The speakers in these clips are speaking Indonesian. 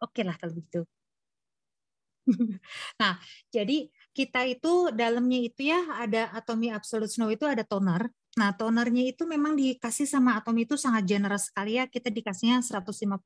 Oke lah kalau gitu. Nah, jadi kita itu dalamnya itu ya ada Atomy Absolute Snow itu ada toner. Nah, tonernya itu memang dikasih sama Atomy itu sangat generous sekali ya. Kita dikasihnya 150,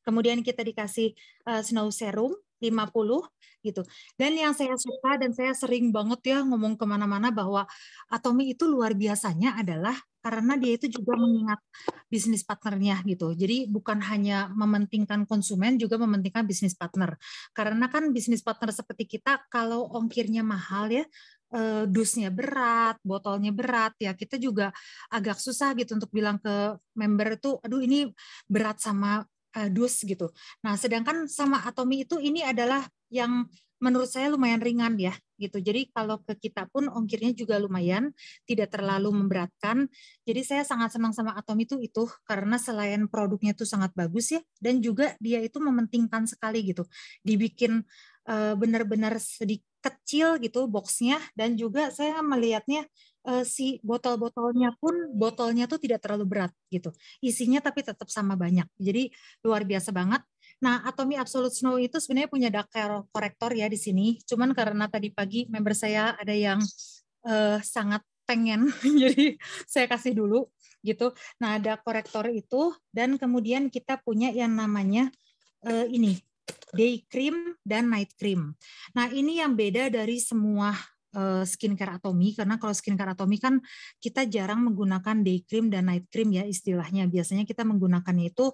kemudian kita dikasih Snow Serum 50 gitu. Dan yang saya suka dan saya sering banget ya ngomong kemana-mana bahwa Atomy itu luar biasanya adalah karena dia itu juga mengingat bisnis partnernya gitu. Jadi bukan hanya mementingkan konsumen, juga mementingkan bisnis partner. Karena kan bisnis partner seperti kita, kalau ongkirnya mahal ya, dusnya berat, botolnya berat, ya kita juga agak susah gitu untuk bilang ke member itu, aduh ini berat sama dus gitu. Nah, sedangkan sama Atomy itu ini adalah yang menurut saya lumayan ringan ya gitu. Jadi kalau ke kita pun ongkirnya juga lumayan, tidak terlalu memberatkan. Jadi saya sangat senang sama Atomy itu karena selain produknya itu sangat bagus ya, dan juga dia itu mementingkan sekali gitu dibikin benar-benar sedikit kecil gitu boxnya, dan juga saya melihatnya si botol-botolnya pun botolnya tuh tidak terlalu berat gitu isinya, tapi tetap sama banyak, jadi luar biasa banget. Nah, Atomy Absolute Snow itu sebenarnya punya dark corrector ya di sini, cuman karena tadi pagi member saya ada yang sangat pengen jadi saya kasih dulu gitu. Nah, ada korektor itu, dan kemudian kita punya yang namanya ini day cream dan night cream. Nah, ini yang beda dari semua skincare Atomy, karena kalau skincare Atomy kan kita jarang menggunakan day cream dan night cream ya istilahnya. Biasanya kita menggunakannya itu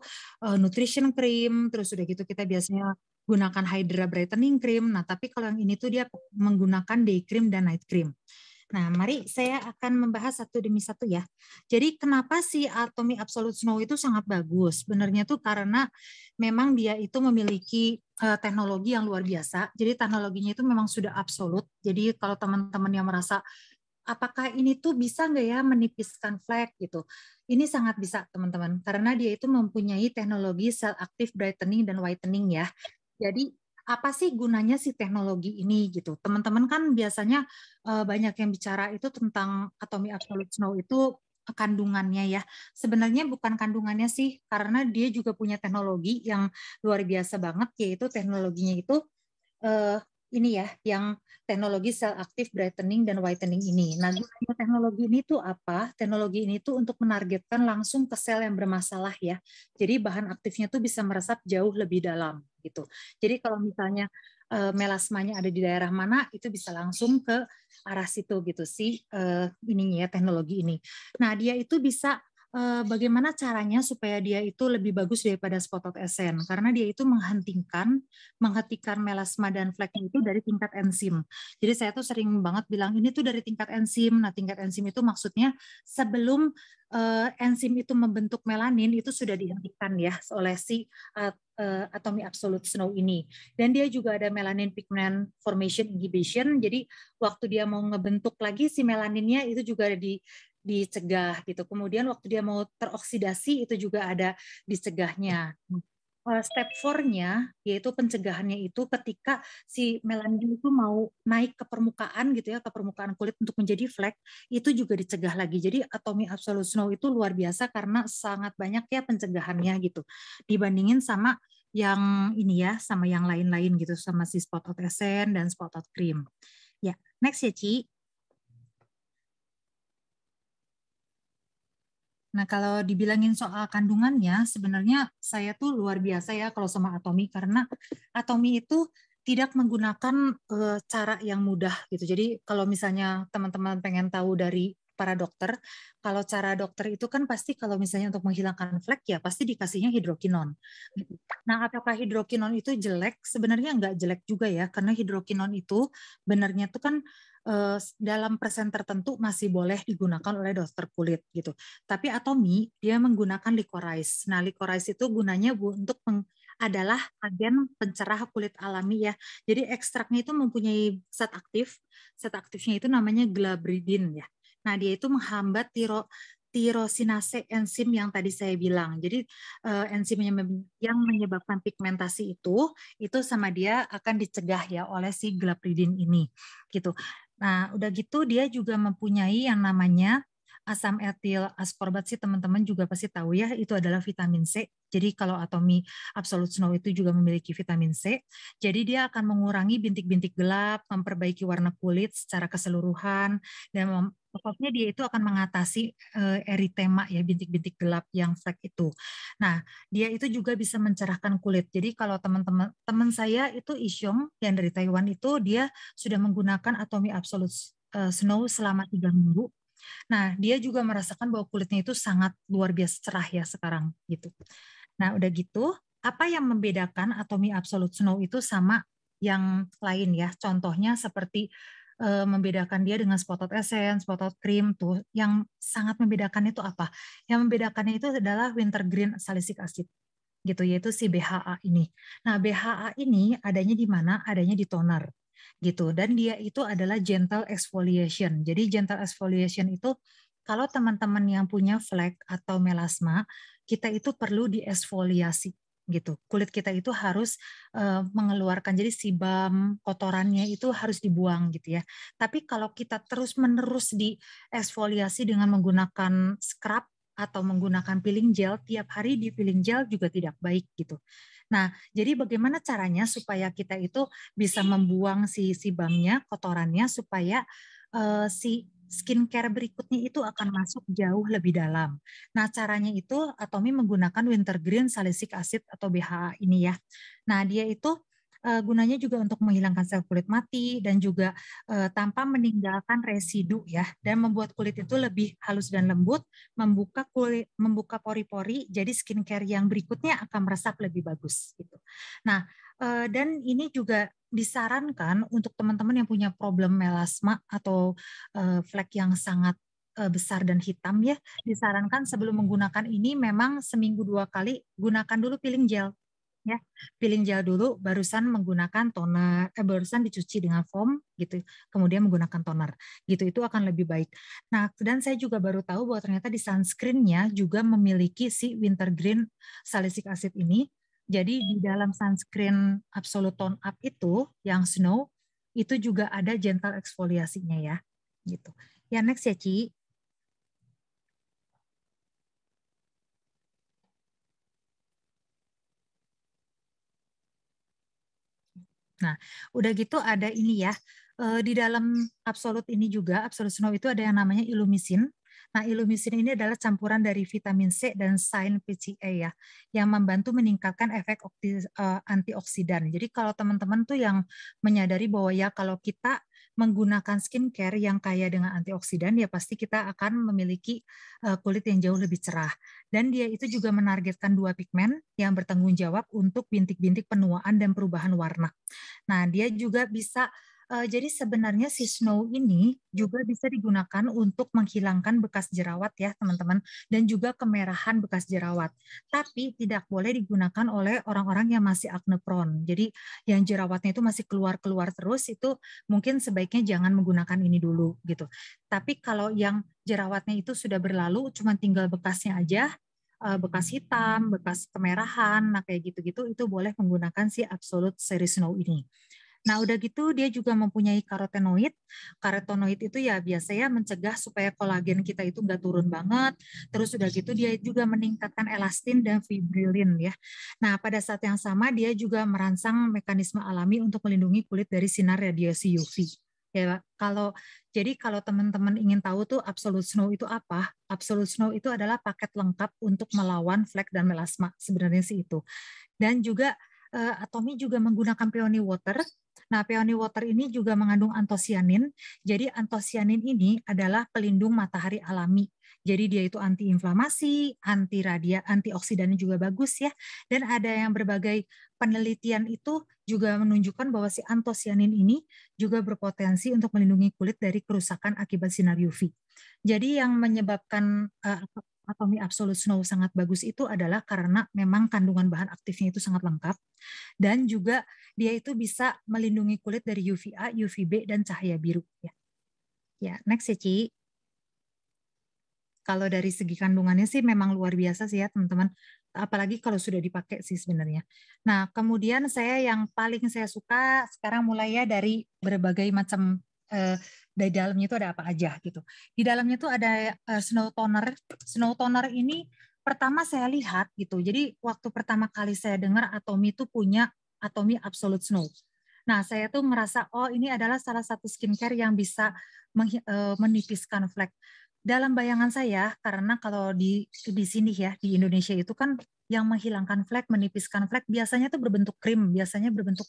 nutrition cream, terus udah gitu kita biasanya gunakan Hydra Brightening Cream. Nah, tapi kalau yang ini tuh dia menggunakan day cream dan night cream. Nah, mari saya akan membahas satu demi satu ya. Jadi kenapa sih Atomy Absolute Snow itu sangat bagus? Sebenarnya tuh karena memang dia itu memiliki teknologi yang luar biasa. Jadi teknologinya itu memang sudah absolut. Jadi kalau teman-teman yang merasa apakah ini tuh bisa nggak ya menipiskan flek gitu? Ini sangat bisa teman-teman, karena dia itu mempunyai teknologi cell active brightening dan whitening ya. Jadi apa sih gunanya si teknologi ini gitu? Teman-teman kan biasanya banyak yang bicara itu tentang Atomy Absolute Snow itu kandungannya ya. Sebenarnya bukan kandungannya sih, karena dia juga punya teknologi yang luar biasa banget, yaitu teknologinya itu eh, ini ya, yang teknologi cell active brightening dan whitening ini. Nah, gunanya teknologi ini tuh apa? Teknologi ini tuh untuk menargetkan langsung ke sel yang bermasalah ya. Jadi bahan aktifnya tuh bisa meresap jauh lebih dalam gitu. Jadi kalau misalnya melasmanya ada di daerah mana, itu bisa langsung ke arah situ gitu sih ininya ya, teknologi ini. Nah, dia itu bisa bagaimana caranya supaya dia itu lebih bagus daripada spot essence, karena dia itu menghentikan melasma dan fleknya itu dari tingkat enzim. Jadi saya tuh sering banget bilang ini tuh dari tingkat enzim. Nah, tingkat enzim itu maksudnya sebelum enzim itu membentuk melanin itu sudah dihentikan ya oleh si Atomy Absolute Snow ini. Dan dia juga ada melanin pigment formation inhibition. Jadi waktu dia mau ngebentuk lagi si melaninnya itu juga ada dicegah gitu. Kemudian waktu dia mau teroksidasi itu juga ada dicegahnya. Step 4-nya yaitu pencegahannya itu ketika si melanin itu mau naik ke permukaan gitu ya, ke permukaan kulit untuk menjadi flek, itu juga dicegah lagi. Jadi Atomy Absolute Snow itu luar biasa karena sangat banyak ya pencegahannya gitu. Dibandingin sama yang ini ya, sama yang lain-lain gitu, sama si Spot Out Essence dan Spot Out Cream. Ya, next ya Ci. Nah, kalau dibilangin soal kandungannya, sebenarnya saya tuh luar biasa ya kalau sama Atomy, karena Atomy itu tidak menggunakan cara yang mudah gitu. Jadi kalau misalnya teman-teman pengen tahu dari para dokter, kalau cara dokter itu kan pasti kalau misalnya untuk menghilangkan flek ya pasti dikasihnya hidrokinon. Nah, apakah hidrokinon itu jelek? Sebenarnya nggak jelek juga ya, karena hidrokinon itu benarnya tuh kan dalam persen tertentu masih boleh digunakan oleh dokter kulit gitu. Tapi Atomy dia menggunakan licorice. Nah, licorice itu gunanya untuk adalah agen pencerah kulit alami ya. Jadi ekstraknya itu mempunyai zat aktif. Zat aktifnya itu namanya glabridin ya. Nah, dia itu menghambat tirosinase enzim yang tadi saya bilang. Jadi enzim yang menyebabkan pigmentasi itu sama dia akan dicegah ya oleh si glabridin ini gitu. Nah, udah gitu dia juga mempunyai yang namanya Asam etil askorbat sih teman-teman juga pasti tahu ya, itu adalah vitamin C. Jadi kalau Atomy Absolute Snow itu juga memiliki vitamin C. Jadi dia akan mengurangi bintik-bintik gelap, memperbaiki warna kulit secara keseluruhan, dan pokoknya dia itu akan mengatasi eritema ya, bintik-bintik gelap yang flek itu. Nah, dia itu juga bisa mencerahkan kulit. Jadi kalau teman-teman teman saya itu Isyong yang dari Taiwan itu dia sudah menggunakan Atomy Absolute Snow selama 3 minggu. Nah, dia juga merasakan bahwa kulitnya itu sangat luar biasa cerah ya sekarang gitu. Nah, udah gitu, apa yang membedakan Atomy Absolute Snow itu sama yang lain ya? Contohnya seperti membedakan dia dengan spotted essence, spotted cream tuh, yang sangat membedakan itu apa? Yang membedakannya itu adalah wintergreen salicylic acid gitu, yaitu si BHA ini. Nah, BHA ini adanya di mana? Adanya di toner gitu. Dan dia itu adalah gentle exfoliation. Jadi gentle exfoliation itu kalau teman-teman yang punya flek atau melasma, kita itu perlu diesfoliasi gitu. Kulit kita itu harus mengeluarkan, jadi sebam kotorannya itu harus dibuang gitu ya. Tapi kalau kita terus-menerus diesfoliasi dengan menggunakan scrub atau menggunakan peeling gel, tiap hari di peeling gel juga tidak baik gitu. Nah, jadi bagaimana caranya supaya kita itu bisa membuang si sebamnya, kotorannya, supaya si skincare berikutnya itu akan masuk jauh lebih dalam. Nah, caranya itu Atomy menggunakan wintergreen salicylic acid atau BHA ini ya. Nah, dia itu gunanya juga untuk menghilangkan sel kulit mati dan juga tanpa meninggalkan residu ya, dan membuat kulit itu lebih halus dan lembut, membuka kulit, membuka pori-pori, jadi skincare yang berikutnya akan meresap lebih bagus gitu. Nah, dan ini juga disarankan untuk teman-teman yang punya problem melasma atau flek yang sangat besar dan hitam ya, disarankan sebelum menggunakan ini memang seminggu 2 kali gunakan dulu peeling gel ya, peeling gel dulu barusan menggunakan toner, barusan dicuci dengan foam gitu, kemudian menggunakan toner gitu, itu akan lebih baik. Nah, dan saya juga baru tahu bahwa ternyata di sunscreen-nya juga memiliki si wintergreen salicylic acid ini. Jadi di dalam sunscreen Absolute Tone Up itu yang snow itu juga ada gentle eksfoliasinya ya gitu. Ya, next ya Ci. Nah, udah gitu ada ini ya, di dalam Absolut ini juga, Absolut Snow itu ada yang namanya Illumisin. Nah, Illumisin ini adalah campuran dari vitamin C dan Cyan PCA ya, yang membantu meningkatkan efek antioksidan. Jadi kalau teman-teman tuh yang menyadari bahwa ya kalau kita menggunakan skincare yang kaya dengan antioksidan, ya pasti kita akan memiliki kulit yang jauh lebih cerah. Dan dia itu juga menargetkan 2 pigmen yang bertanggung jawab untuk bintik-bintik penuaan dan perubahan warna. Nah, dia juga bisa jadi sebenarnya si Snow ini juga bisa digunakan untuk menghilangkan bekas jerawat ya teman-teman, dan juga kemerahan bekas jerawat. Tapi tidak boleh digunakan oleh orang-orang yang masih acne prone. Jadi yang jerawatnya itu masih keluar-keluar terus, itu mungkin sebaiknya jangan menggunakan ini dulu gitu. Tapi kalau yang jerawatnya itu sudah berlalu, cuma tinggal bekasnya aja, bekas hitam, bekas kemerahan, nah kayak gitu-gitu, itu boleh menggunakan si Absolute Series Snow ini. Nah, udah gitu dia juga mempunyai karotenoid. Karotenoid itu ya biasanya mencegah supaya kolagen kita itu nggak turun banget. Terus udah gitu dia juga meningkatkan elastin dan fibrilin ya. Nah, pada saat yang sama dia juga merangsang mekanisme alami untuk melindungi kulit dari sinar radiasi UV. Ya, kalau teman-teman ingin tahu tuh Absolute Snow itu apa? Absolute Snow itu adalah paket lengkap untuk melawan flek dan melasma. Sebenarnya sih itu. Dan juga Atomy juga menggunakan peony water. Nah, peony water ini juga mengandung antosianin. Jadi antosianin ini adalah pelindung matahari alami. Jadi dia itu antiinflamasi, antioksidannya juga bagus ya. Dan ada yang berbagai penelitian itu juga menunjukkan bahwa si antosianin ini juga berpotensi untuk melindungi kulit dari kerusakan akibat sinar UV. Jadi yang menyebabkan Atomy Absolute Snow sangat bagus itu adalah karena memang kandungan bahan aktifnya itu sangat lengkap, dan juga dia itu bisa melindungi kulit dari UVA, UVB, dan cahaya biru. Ya, next ya Ci. Kalau dari segi kandungannya sih memang luar biasa sih ya teman-teman. Apalagi kalau sudah dipakai sih sebenarnya. Nah, kemudian yang paling saya suka sekarang mulai ya dari berbagai macam dari dalamnya itu ada apa aja gitu. Di dalamnya itu ada snow toner. Snow toner ini pertama saya lihat gitu. Jadi waktu pertama kali saya dengar Atomy itu punya Atomy Absolute Snow. Nah, saya tuh ngerasa, oh ini adalah salah satu skincare yang bisa menipiskan flek. Dalam bayangan saya, karena kalau di sini ya, di Indonesia itu kan yang menghilangkan flek, menipiskan flek, biasanya tuh berbentuk krim, biasanya berbentuk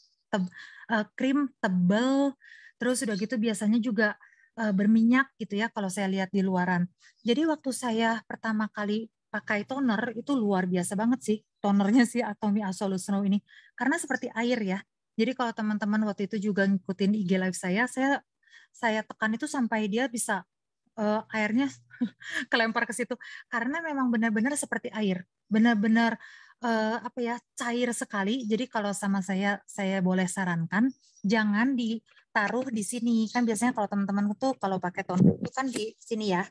krim tebal, terus udah gitu biasanya juga berminyak gitu ya kalau saya lihat di luaran. Jadi waktu saya pertama kali pakai toner, itu luar biasa banget sih, tonernya sih Atomy Absolute Snow ini. Karena seperti air ya, jadi kalau teman-teman waktu itu juga ngikutin IG live saya tekan itu sampai dia bisa airnya kelempar ke situ karena memang benar-benar seperti air, benar-benar apa ya cair sekali. Jadi kalau sama saya boleh sarankan jangan ditaruh di sini. Kan biasanya kalau teman-teman tuh kalau pakai toner itu kan di sini ya,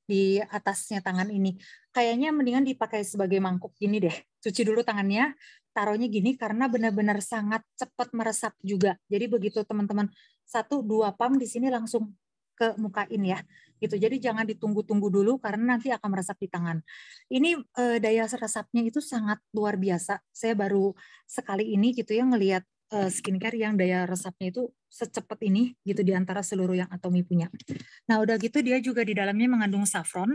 di atasnya tangan ini. Kayaknya mendingan dipakai sebagai mangkuk gini deh. Cuci dulu tangannya, taruhnya gini karena benar-benar sangat cepat meresap juga. Jadi begitu teman-teman 1-2 pam di sini langsung ke mukain ya. Gitu. Jadi jangan ditunggu-tunggu dulu karena nanti akan meresap di tangan. Ini daya resapnya itu sangat luar biasa. Saya baru sekali ini gitu ya ngelihat skincare yang daya resapnya itu secepat ini gitu di antara seluruh yang Atomy punya. Nah, udah gitu dia juga di dalamnya mengandung saffron.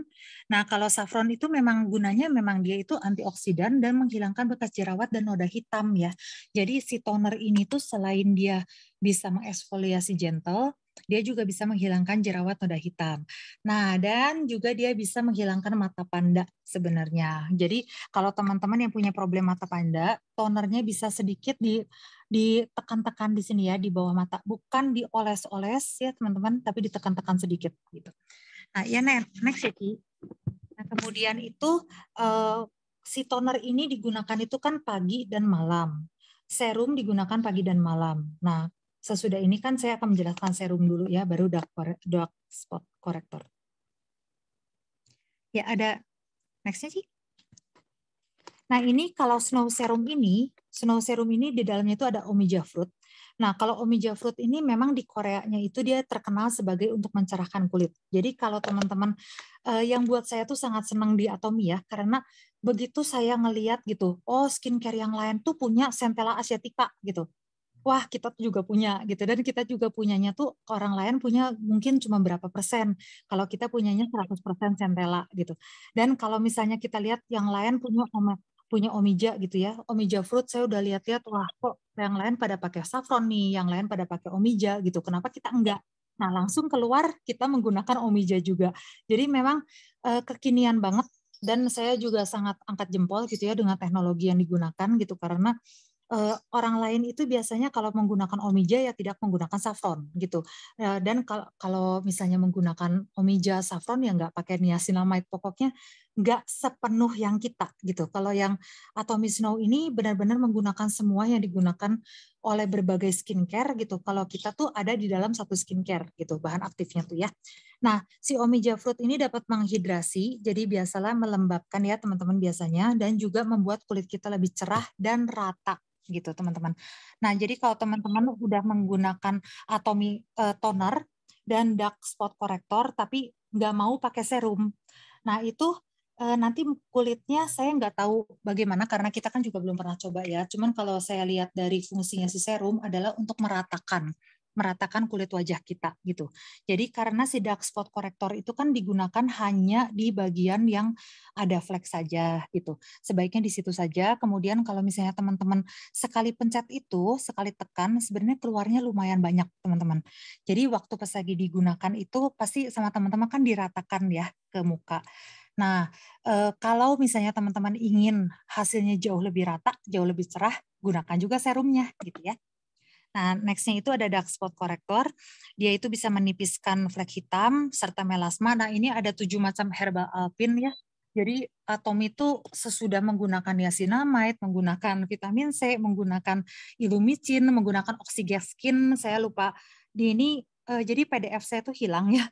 Nah, kalau saffron itu memang gunanya memang dia itu antioksidan dan menghilangkan bekas jerawat dan noda hitam ya. Jadi si toner ini tuh selain dia bisa mengeksfoliasi gentle, dia juga bisa menghilangkan jerawat noda hitam. Nah, dan juga dia bisa menghilangkan mata panda sebenarnya. Jadi kalau teman-teman yang punya problem mata panda, tonernya bisa sedikit ditekan-tekan di sini ya di bawah mata, bukan dioles-oles ya teman-teman, tapi ditekan-tekan sedikit gitu. Nah, ya next ya Ki. Nah, kemudian itu si toner ini digunakan itu kan pagi dan malam. Serum digunakan pagi dan malam. Nah, sesudah ini kan saya akan menjelaskan serum dulu ya, baru dark spot corrector. Ya ada nextnya sih. Nah ini kalau snow serum ini di dalamnya itu ada Omija Fruit. Nah kalau Omija Fruit ini memang di Koreanya itu dia terkenal sebagai untuk mencerahkan kulit. Jadi kalau teman-teman yang buat saya tuh sangat senang di Atomy ya, karena begitu saya ngeliat gitu, oh skincare yang lain tuh punya Centella asiatica gitu. Wah kita tuh juga punya gitu, dan kita juga punyanya tuh orang lain punya mungkin cuma berapa persen, kalau kita punyanya 100% Centella gitu. Dan kalau misalnya kita lihat yang lain punya Omija gitu ya, Omija Fruit saya udah lihat-lihat, wah kok yang lain pada pakai saffron nih, yang lain pada pakai Omija gitu, kenapa kita enggak? Nah langsung keluar kita menggunakan Omija juga. Jadi memang kekinian banget, dan saya juga sangat angkat jempol gitu ya dengan teknologi yang digunakan gitu, karena orang lain itu biasanya kalau menggunakan Omija ya tidak menggunakan saffron gitu. Dan kalau misalnya menggunakan Omija saffron ya nggak pakai niacinamide, pokoknya nggak sepenuh yang kita gitu. Kalau yang Atomy Snow ini benar-benar menggunakan semua yang digunakan oleh berbagai skincare gitu. Kalau kita tuh ada di dalam satu skincare gitu, bahan aktifnya tuh ya. Nah, si Omija Fruit ini dapat menghidrasi, jadi biasalah melembabkan ya teman-teman biasanya, dan juga membuat kulit kita lebih cerah dan rata gitu teman-teman. Nah jadi kalau teman-teman udah menggunakan Atomy toner dan dark spot corrector tapi nggak mau pakai serum, nah itu nanti kulitnya saya nggak tahu bagaimana karena kita kan juga belum pernah coba ya. Cuman kalau saya lihat dari fungsinya si serum adalah untuk meratakan kulit wajah kita gitu. Jadi karena si dark spot corrector itu kan digunakan hanya di bagian yang ada flek saja gitu. Sebaiknya di situ saja. Kemudian kalau misalnya teman-teman sekali pencet itu, sekali tekan, sebenarnya keluarnya lumayan banyak teman-teman. Jadi waktu pas lagi digunakan itu pasti sama teman-teman kan diratakan ya ke muka. Nah, kalau misalnya teman-teman ingin hasilnya jauh lebih rata, jauh lebih cerah, gunakan juga serumnya gitu ya. Nah, next-nya itu ada dark spot corrector. Dia itu bisa menipiskan flek hitam serta melasma. Nah, ini ada 7 macam herbal alpin ya. Jadi Atomy itu sesudah menggunakan niacinamide, menggunakan vitamin C, menggunakan ilumicin, menggunakan oxygeskin, saya lupa. Di ini jadi PDF saya tuh hilang ya.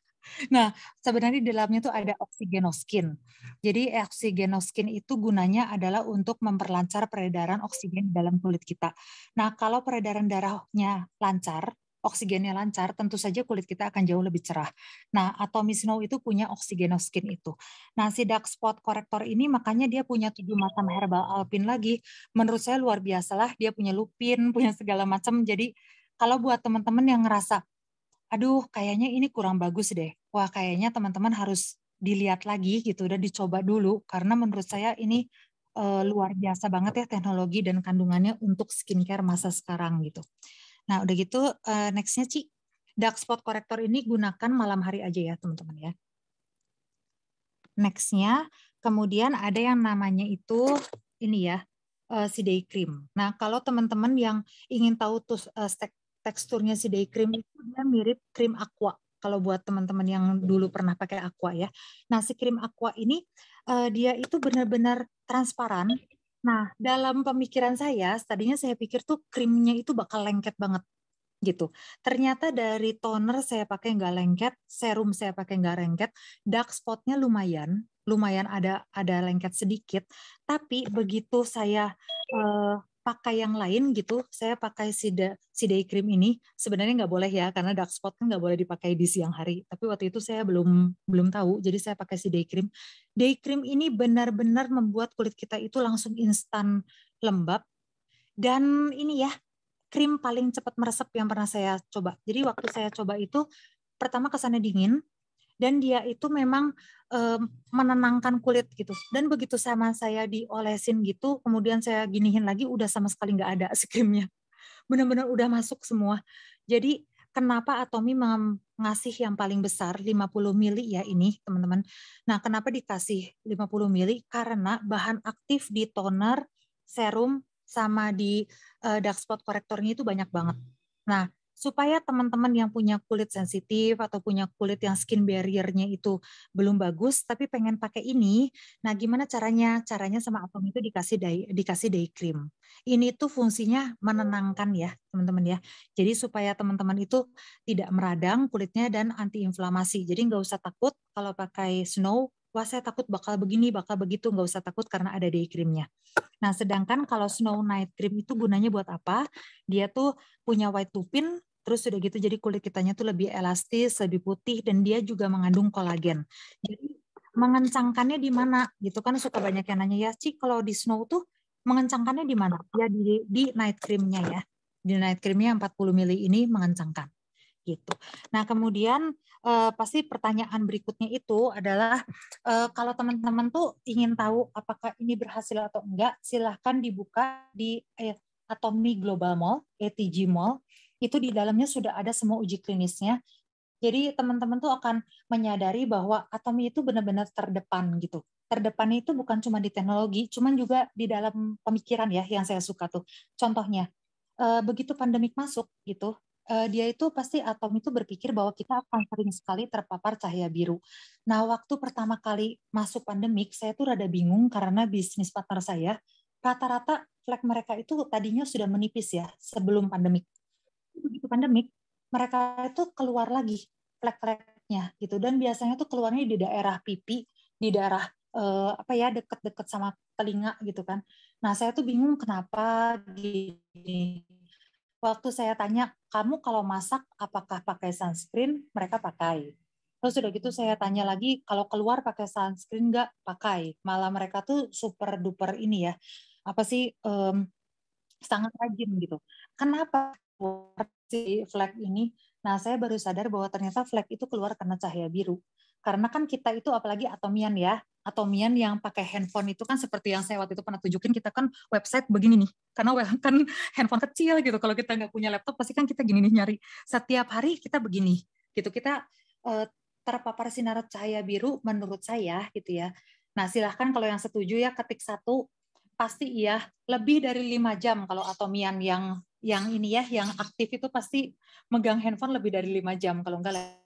Nah, sebenarnya di dalamnya tuh ada oxygenoskin. Jadi oxygenoskin itu gunanya adalah untuk memperlancar peredaran oksigen di dalam kulit kita. Nah, kalau peredaran darahnya lancar, oksigennya lancar, tentu saja kulit kita akan jauh lebih cerah. Nah, Atomy Snow itu punya oxygenoskin itu. Nah, si dark spot corrector ini makanya dia punya 7 macam herbal alpin lagi. Menurut saya luar biasa lah, dia punya lupin, punya segala macam. Jadi kalau buat teman-teman yang ngerasa, aduh kayaknya ini kurang bagus deh. Wah, kayaknya teman-teman harus dilihat lagi gitu dan dicoba dulu karena menurut saya ini luar biasa banget ya teknologi dan kandungannya untuk skincare masa sekarang gitu. Nah, udah gitu next-nya Ci. Dark spot corrector ini gunakan malam hari aja ya, teman-teman ya. Next-nya, kemudian ada yang namanya itu ini ya, si day cream. Nah, kalau teman-teman yang ingin tahu tuh teksturnya si day cream itu dia mirip krim aqua. Kalau buat teman-teman yang dulu pernah pakai aqua ya. Nah, si krim aqua ini dia itu benar-benar transparan. Nah, dalam pemikiran saya, tadinya saya pikir tuh krimnya itu bakal lengket banget gitu. Ternyata dari toner saya pakai nggak lengket, serum saya pakai nggak lengket, dark spotnya lumayan, lumayan ada lengket sedikit. Tapi begitu saya pakai yang lain gitu, saya pakai si day cream ini sebenarnya nggak boleh ya karena dark spot kan nggak boleh dipakai di siang hari. Tapi waktu itu saya belum belum tahu, jadi saya pakai si day cream. Day cream ini benar-benar membuat kulit kita itu langsung instan lembab dan ini ya krim paling cepat meresap yang pernah saya coba. Jadi waktu saya coba itu pertama kesannya dingin dan dia itu memang menenangkan kulit gitu. Dan begitu sama saya diolesin gitu, kemudian saya ginihin lagi udah sama sekali nggak ada si krimnya. Benar-benar udah masuk semua. Jadi kenapa Atomy ngasih yang paling besar 50 mili ya ini teman-teman. Nah, kenapa dikasih 50 mili? Karena bahan aktif di toner, serum, sama di dark spot correctornya itu banyak banget. Nah, supaya teman-teman yang punya kulit sensitif atau punya kulit yang skin barrier-nya itu belum bagus, tapi pengen pakai ini, nah gimana caranya? Caranya sama Atomy itu dikasih day cream. Ini tuh fungsinya menenangkan ya, teman-teman ya. Jadi supaya teman-teman itu tidak meradang kulitnya dan antiinflamasi. Jadi nggak usah takut kalau pakai Snow, wah saya takut bakal begini, bakal begitu, nggak usah takut karena ada day creamnya. Nah, sedangkan kalau Snow Night Cream itu gunanya buat apa? Dia tuh punya white lupin, terus sudah gitu jadi kulit kitanya tuh lebih elastis, lebih putih, dan dia juga mengandung kolagen. Jadi mengencangkannya di mana gitu kan suka banyak yang nanya ya Ci kalau di Snow tuh mengencangkannya di mana ya di night creamnya ya di night creamnya 40 mili ini mengencangkan gitu. Nah kemudian pasti pertanyaan berikutnya itu adalah kalau teman-teman tuh ingin tahu apakah ini berhasil atau enggak silahkan dibuka di Atomy Global Mall, ATG Mall, itu di dalamnya sudah ada semua uji klinisnya. Jadi teman-teman tuh akan menyadari bahwa Atomy itu benar-benar terdepan gitu. Terdepannya itu bukan cuma di teknologi, cuman juga di dalam pemikiran ya yang saya suka tuh. Contohnya, begitu pandemik masuk gitu, dia itu pasti Atom itu berpikir bahwa kita akan sering sekali terpapar cahaya biru. Nah, waktu pertama kali masuk pandemik, saya tuh rada bingung karena bisnis partner saya, rata-rata flek mereka itu tadinya sudah menipis ya sebelum pandemik. Begitu pandemik, mereka itu keluar lagi flek-fleknya gitu dan biasanya tuh keluarnya di daerah pipi, di daerah apa ya deket-deket sama telinga gitu kan. Nah saya tuh bingung kenapa gini. Waktu saya tanya, kamu kalau masak apakah pakai sunscreen? Mereka pakai. Terus udah gitu saya tanya lagi, kalau keluar pakai sunscreen nggak? Pakai. Malah mereka tuh super duper ini ya, apa sih sangat rajin gitu. Kenapa si flek ini? Nah, saya baru sadar bahwa ternyata flek itu keluar karena cahaya biru. Karena kan kita itu apalagi atomian ya, atomian yang pakai handphone itu kan seperti yang saya waktu itu pernah tunjukin, kita kan website begini nih. Karena kan handphone kecil gitu. Kalau kita nggak punya laptop pasti kan kita gini nih nyari. Setiap hari kita begini gitu. Kita terpapar sinar cahaya biru menurut saya gitu ya. Nah, silahkan kalau yang setuju ya ketik satu pasti iya lebih dari 5 jam kalau atomian yang ini ya yang aktif itu pasti megang handphone lebih dari 5 jam kalau enggak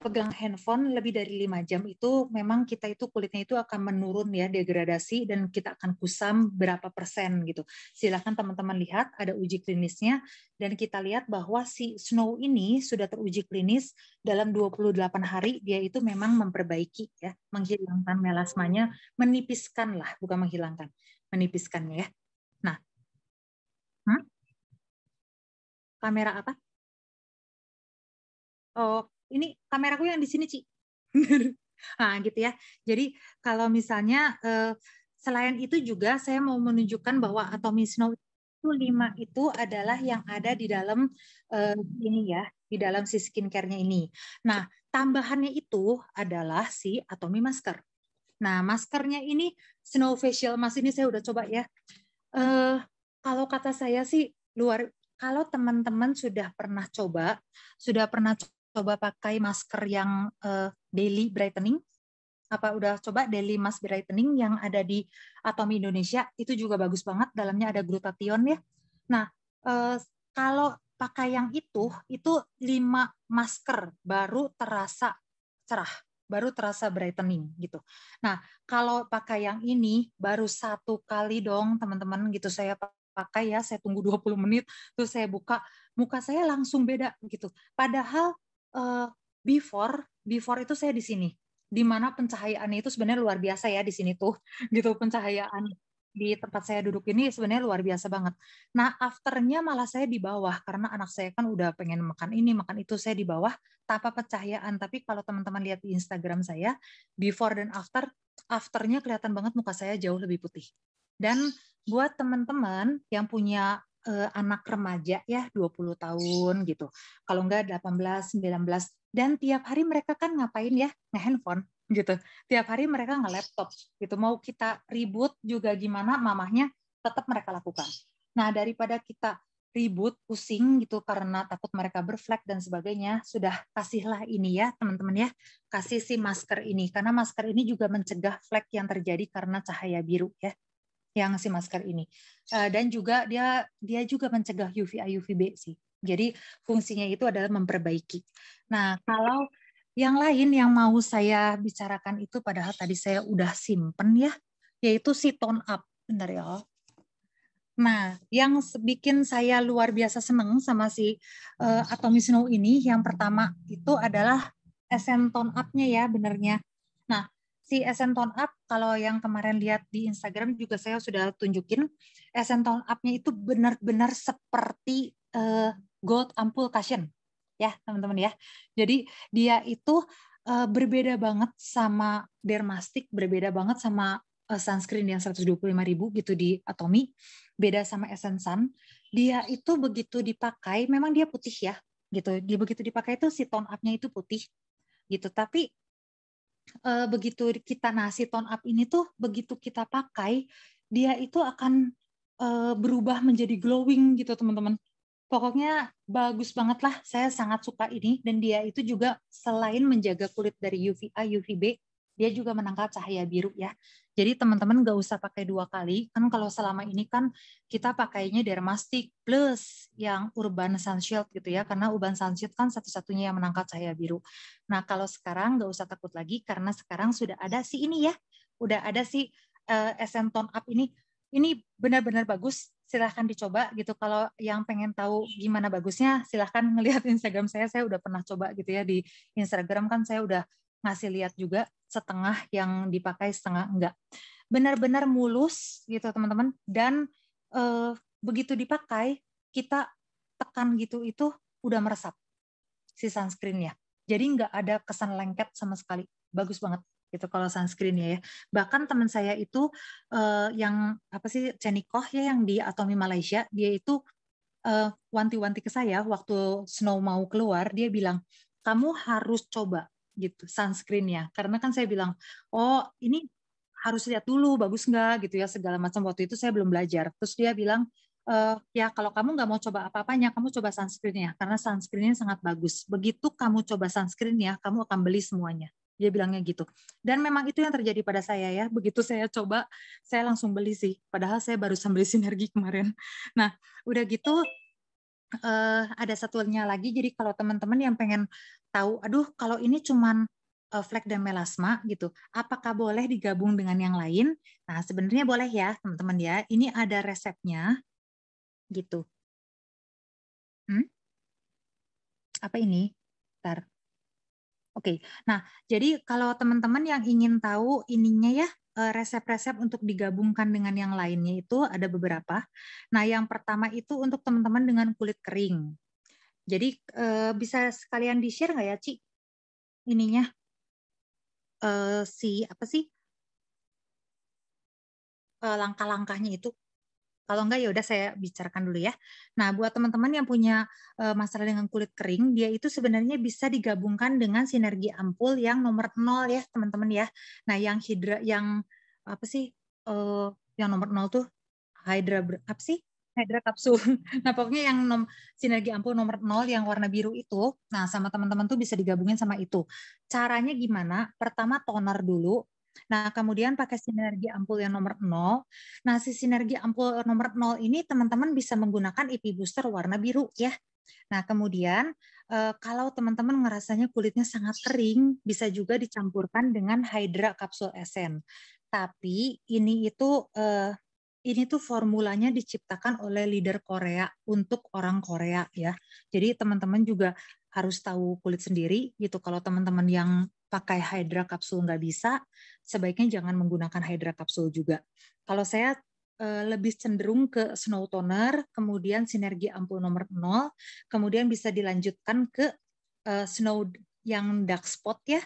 pegang handphone lebih dari 5 jam itu memang kita itu kulitnya itu akan menurun ya, degradasi, dan kita akan kusam berapa persen gitu. Silakan teman-teman lihat, ada uji klinisnya, dan kita lihat bahwa si Snow ini sudah teruji klinis dalam 28 hari, dia itu memang memperbaiki ya, menghilangkan melasmanya, menipiskan lah, bukan menghilangkan, menipiskannya ya. Nah, kamera apa? Oh, ini kameraku yang di sini, Ci. Nah, gitu ya. Jadi kalau misalnya selain itu juga saya mau menunjukkan bahwa Atomy Snow itu 5 itu adalah yang ada di dalam ini ya, di dalam si skincare-nya ini. Nah, tambahannya itu adalah si Atomy Masker. Nah, maskernya ini Snow Facial Mask ini saya udah coba ya. Kalau kata saya sih luar, kalau teman-teman sudah pernah coba pakai masker yang daily brightening, apa udah coba daily mask brightening yang ada di Atomy Indonesia, itu juga bagus banget, dalamnya ada glutathione ya. Nah, kalau pakai yang itu 5 masker baru terasa cerah, baru terasa brightening gitu. Nah, kalau pakai yang ini baru 1 kali dong teman-teman gitu saya pakai ya, saya tunggu 20 menit, terus saya buka, muka saya langsung beda gitu. Padahal before itu saya di sini, di mana pencahayaannya itu sebenarnya luar biasa ya di sini tuh, gitu, pencahayaan di tempat saya duduk ini sebenarnya luar biasa banget. Nah, afternya malah saya di bawah, karena anak saya kan udah pengen makan ini, makan itu, saya di bawah tanpa pencahayaan. Tapi kalau teman-teman lihat di Instagram saya, before dan afternya kelihatan banget muka saya jauh lebih putih. Dan buat teman-teman yang punya anak remaja ya 20 tahun gitu. Kalau enggak 18, 19, dan tiap hari mereka kan ngapain ya? Nge-handphone gitu. Tiap hari mereka nge-laptop gitu. Mau kita ribut juga gimana, mamahnya tetap mereka lakukan. Nah, daripada kita ribut, pusing gitu karena takut mereka berflek dan sebagainya, sudah kasihlah ini ya, teman-teman ya. Kasih si masker ini, karena masker ini juga mencegah flek yang terjadi karena cahaya biru ya, yang si masker ini. Dan juga dia juga mencegah UVA UVB sih. Jadi fungsinya itu adalah memperbaiki. Nah, kalau yang lain yang mau saya bicarakan itu padahal tadi saya udah simpen ya, yaitu si tone up. Bentar ya. Nah, yang bikin saya luar biasa seneng sama si Atomy Snow ini, yang pertama itu adalah Essence Tone Up-nya ya, benernya. Nah, si Essence Tone Up, kalau yang kemarin lihat di Instagram juga saya sudah tunjukin, Essence Tone Up-nya itu benar-benar seperti Gold Ampoule Cushion, ya teman-teman ya. Jadi dia itu berbeda banget sama Dermastic, berbeda banget sama sunscreen yang 125.000 gitu di Atomy, beda sama Essence Sun. Dia itu begitu dipakai, memang dia putih ya, gitu. Dia begitu dipakai itu si tone up-nya itu putih, gitu. Tapi begitu kita si tone up ini tuh begitu kita pakai, dia itu akan berubah menjadi glowing gitu teman-teman. Pokoknya bagus banget lah, saya sangat suka ini, dan dia itu juga selain menjaga kulit dari UVA, UVB, dia juga menangkal cahaya biru ya. Jadi teman-teman nggak usah pakai 2 kali, kan kalau selama ini kan kita pakainya Dermastic plus yang Urban Sun Shield gitu ya, karena Urban Sun Shield kan satu-satunya yang menangkal cahaya biru. Nah kalau sekarang nggak usah takut lagi, karena sekarang sudah ada si ini ya, udah ada si Essence Tone Up ini benar-benar bagus, silahkan dicoba gitu. Kalau yang pengen tahu gimana bagusnya, silahkan ngelihat Instagram saya udah pernah coba gitu ya. Di Instagram kan saya udah ngasih lihat juga, setengah yang dipakai, setengah enggak. Benar-benar mulus gitu teman-teman, dan begitu dipakai, kita tekan gitu, itu udah meresap si sunscreen-nya. Jadi nggak ada kesan lengket sama sekali. Bagus banget gitu kalau sunscreen-nya ya. Bahkan teman saya itu yang apa sih, Cenikoh ya, yang di Atomy Malaysia, dia itu wanti-wanti ke saya waktu Snow mau keluar, dia bilang, "Kamu harus coba gitu sunscreen-nya." Karena kan saya bilang, "Oh, ini harus lihat dulu bagus nggak gitu ya, segala macam." Waktu itu saya belum belajar. Terus dia bilang, ya kalau kamu nggak mau coba apa-apanya, kamu coba sunscreen-nya, karena sunscreen-nya sangat bagus. Begitu kamu coba sunscreen-nya, kamu akan beli semuanya. Dia bilangnya gitu. Dan memang itu yang terjadi pada saya ya. Begitu saya coba, saya langsung beli sih. Padahal saya barusan beli Sinergi kemarin. Nah, udah gitu ada satunya lagi. Jadi kalau teman-teman yang pengen tahu, aduh kalau ini cuman flek dan melasma gitu, apakah boleh digabung dengan yang lain? Nah, sebenarnya boleh ya, teman-teman ya. Ini ada resepnya gitu. Hmm? Apa ini? Bentar. Oke. Nah, jadi kalau teman-teman yang ingin tahu ininya ya, resep-resep untuk digabungkan dengan yang lainnya itu ada beberapa. Nah, yang pertama itu untuk teman-teman dengan kulit kering. Jadi bisa sekalian di-share nggak ya, Ci? Ininya si apa sih langkah-langkahnya itu? Kalau enggak ya udah saya bicarakan dulu ya. Nah, buat teman-teman yang punya masalah dengan kulit kering, dia itu sebenarnya bisa digabungkan dengan sinergi ampul yang nomor 0 ya, teman-teman ya. Nah, yang hidra yang apa sih? eh, yang nomor 0 tuh apa sih? Hydra kapsul. Nah, pokoknya yang sinergi ampul nomor 0 yang warna biru itu, nah sama teman-teman tuh bisa digabungin sama itu. Caranya gimana? Pertama toner dulu. Nah, kemudian pakai sinergi ampul yang nomor 0. Nah, si sinergi ampul nomor 0 ini teman-teman bisa menggunakan IP booster warna biru ya. Nah, kemudian kalau teman-teman ngerasanya kulitnya sangat kering, bisa juga dicampurkan dengan Hydra Capsule Essence. Tapi ini tuh formulanya diciptakan oleh leader Korea untuk orang Korea ya. Jadi teman-teman juga harus tahu kulit sendiri gitu. Kalau teman-teman yang pakai Hydra Capsule nggak bisa, sebaiknya jangan menggunakan Hydra Capsule juga. Kalau saya lebih cenderung ke snow toner, kemudian sinergi ampul nomor 0, kemudian bisa dilanjutkan ke snow yang dark spot ya,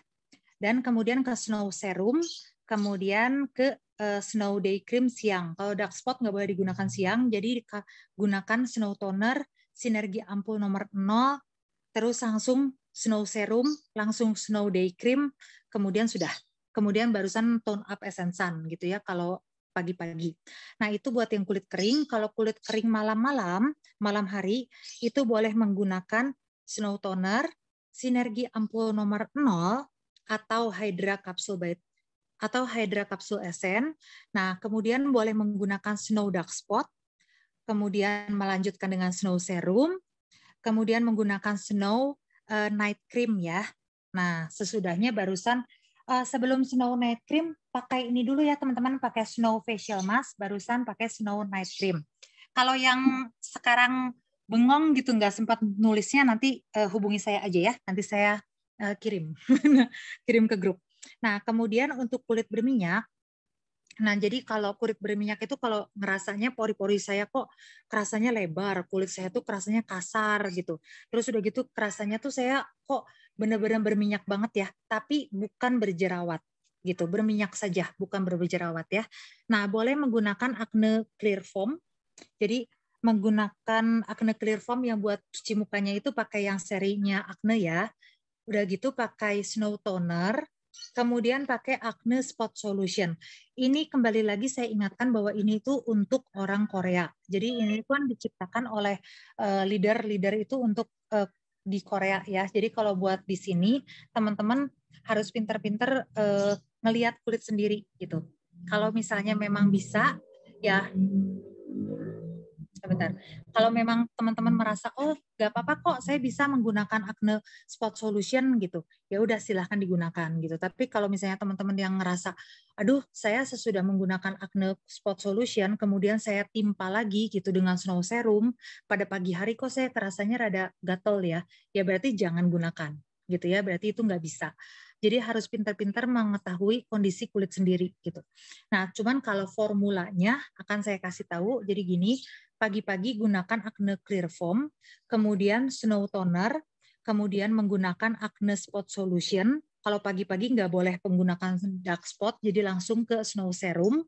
dan kemudian ke snow serum, kemudian ke snow day cream siang. Kalau dark spot nggak boleh digunakan siang, jadi gunakan snow toner, sinergi ampul nomor 0, terus langsung snow serum, langsung snow day cream, kemudian sudah. Kemudian barusan tone up essence sun gitu ya kalau pagi-pagi. Nah, itu buat yang kulit kering. Kalau kulit kering malam-malam, malam hari, itu boleh menggunakan snow toner, sinergi ampul nomor 0, atau Hydra Capsule atau Hydra Capsule Essence. Nah, kemudian boleh menggunakan Snow Dark Spot, kemudian melanjutkan dengan Snow Serum, kemudian menggunakan Snow Night Cream ya. Nah, sesudahnya barusan sebelum Snow Night Cream pakai ini dulu ya teman-teman, pakai Snow Facial Mask, barusan pakai Snow Night Cream. Kalau yang sekarang bengong gitu nggak sempat nulisnya, nanti hubungi saya aja ya, nanti saya kirim kirim ke grup. Nah, kemudian untuk kulit berminyak, nah, jadi kalau kulit berminyak itu kalau ngerasanya pori-pori saya kok kerasanya lebar, kulit saya tuh kerasanya kasar gitu. Terus udah gitu kerasanya tuh saya kok benar-benar berminyak banget ya, tapi bukan berjerawat gitu, berminyak saja, bukan berjerawat ya. Nah, boleh menggunakan Acne Clear Foam. Jadi menggunakan Acne Clear Foam yang buat cuci mukanya itu pakai yang serinya Acne ya. Udah gitu pakai Snow Toner, kemudian pakai Acne Spot Solution. Ini kembali lagi saya ingatkan bahwa ini itu untuk orang Korea. Jadi ini pun diciptakan oleh leader-leader itu untuk di Korea ya. Jadi kalau buat di sini teman-teman harus pinter-pinter ngelihat kulit sendiri gitu. Kalau misalnya memang bisa ya sebentar. Kalau memang teman-teman merasa oh nggak apa-apa kok saya bisa menggunakan Acne Spot Solution gitu, ya udah silahkan digunakan gitu. Tapi kalau misalnya teman-teman yang ngerasa aduh saya sesudah menggunakan Acne Spot Solution kemudian saya timpa lagi gitu dengan Snow Serum pada pagi hari kok saya terasanya rada gatel ya berarti jangan gunakan gitu ya, berarti itu nggak bisa. Jadi harus pintar-pintar mengetahui kondisi kulit sendiri gitu. Nah, cuman kalau formulanya akan saya kasih tahu. Jadi gini, pagi-pagi gunakan Acne Clear Foam, kemudian Snow Toner, kemudian menggunakan Acne Spot Solution. Kalau pagi-pagi nggak boleh menggunakan dark spot, jadi langsung ke Snow Serum,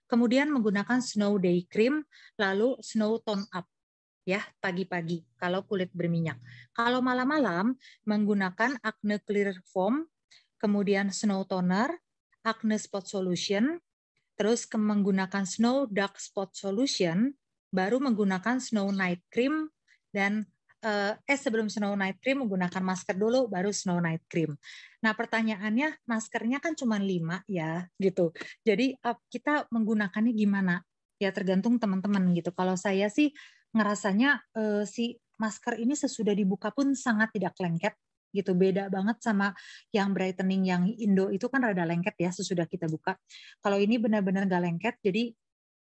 kemudian menggunakan Snow Day Cream, lalu Snow Tone Up ya pagi-pagi kalau kulit berminyak. Kalau malam-malam menggunakan Acne Clear Foam, kemudian Snow Toner, Acne Spot Solution, terus menggunakan Snow Dark Spot Solution, baru menggunakan Snow Night Cream, dan sebelum Snow Night Cream menggunakan masker dulu, baru Snow Night Cream. Nah pertanyaannya, maskernya kan cuma 5 ya, gitu. Jadi kita menggunakannya gimana? Ya tergantung teman-teman gitu. Kalau saya sih ngerasanya si masker ini sesudah dibuka pun sangat tidak lengket, gitu. Beda banget sama yang brightening yang Indo itu kan rada lengket ya sesudah kita buka. Kalau ini benar-benar nggak lengket, jadi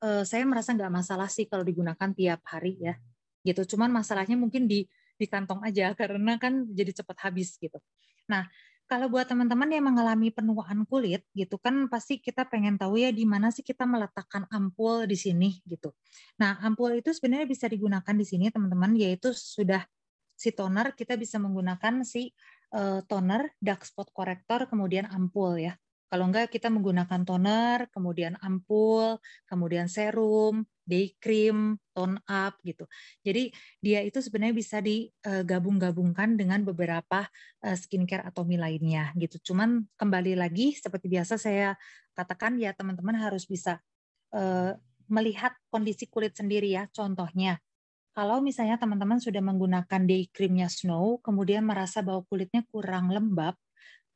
saya merasa nggak masalah sih kalau digunakan tiap hari ya. Gitu. Cuman masalahnya mungkin di kantong aja karena kan jadi cepat habis gitu. Nah, kalau buat teman-teman yang mengalami penuaan kulit gitu kan pasti kita pengen tahu ya di mana sih kita meletakkan ampul di sini gitu. Nah, ampul itu sebenarnya bisa digunakan di sini teman-teman, yaitu sudah si toner kita bisa menggunakan si toner, dark spot corrector, kemudian ampul ya. Kalau enggak kita menggunakan toner, kemudian ampul, kemudian serum, day cream, tone up gitu. Jadi dia itu sebenarnya bisa digabung-gabungkan dengan beberapa skincare Atomy lainnya gitu. Cuman kembali lagi seperti biasa saya katakan ya teman-teman harus bisa melihat kondisi kulit sendiri ya. Contohnya kalau misalnya teman-teman sudah menggunakan day creamnya Snow, kemudian merasa bahwa kulitnya kurang lembab,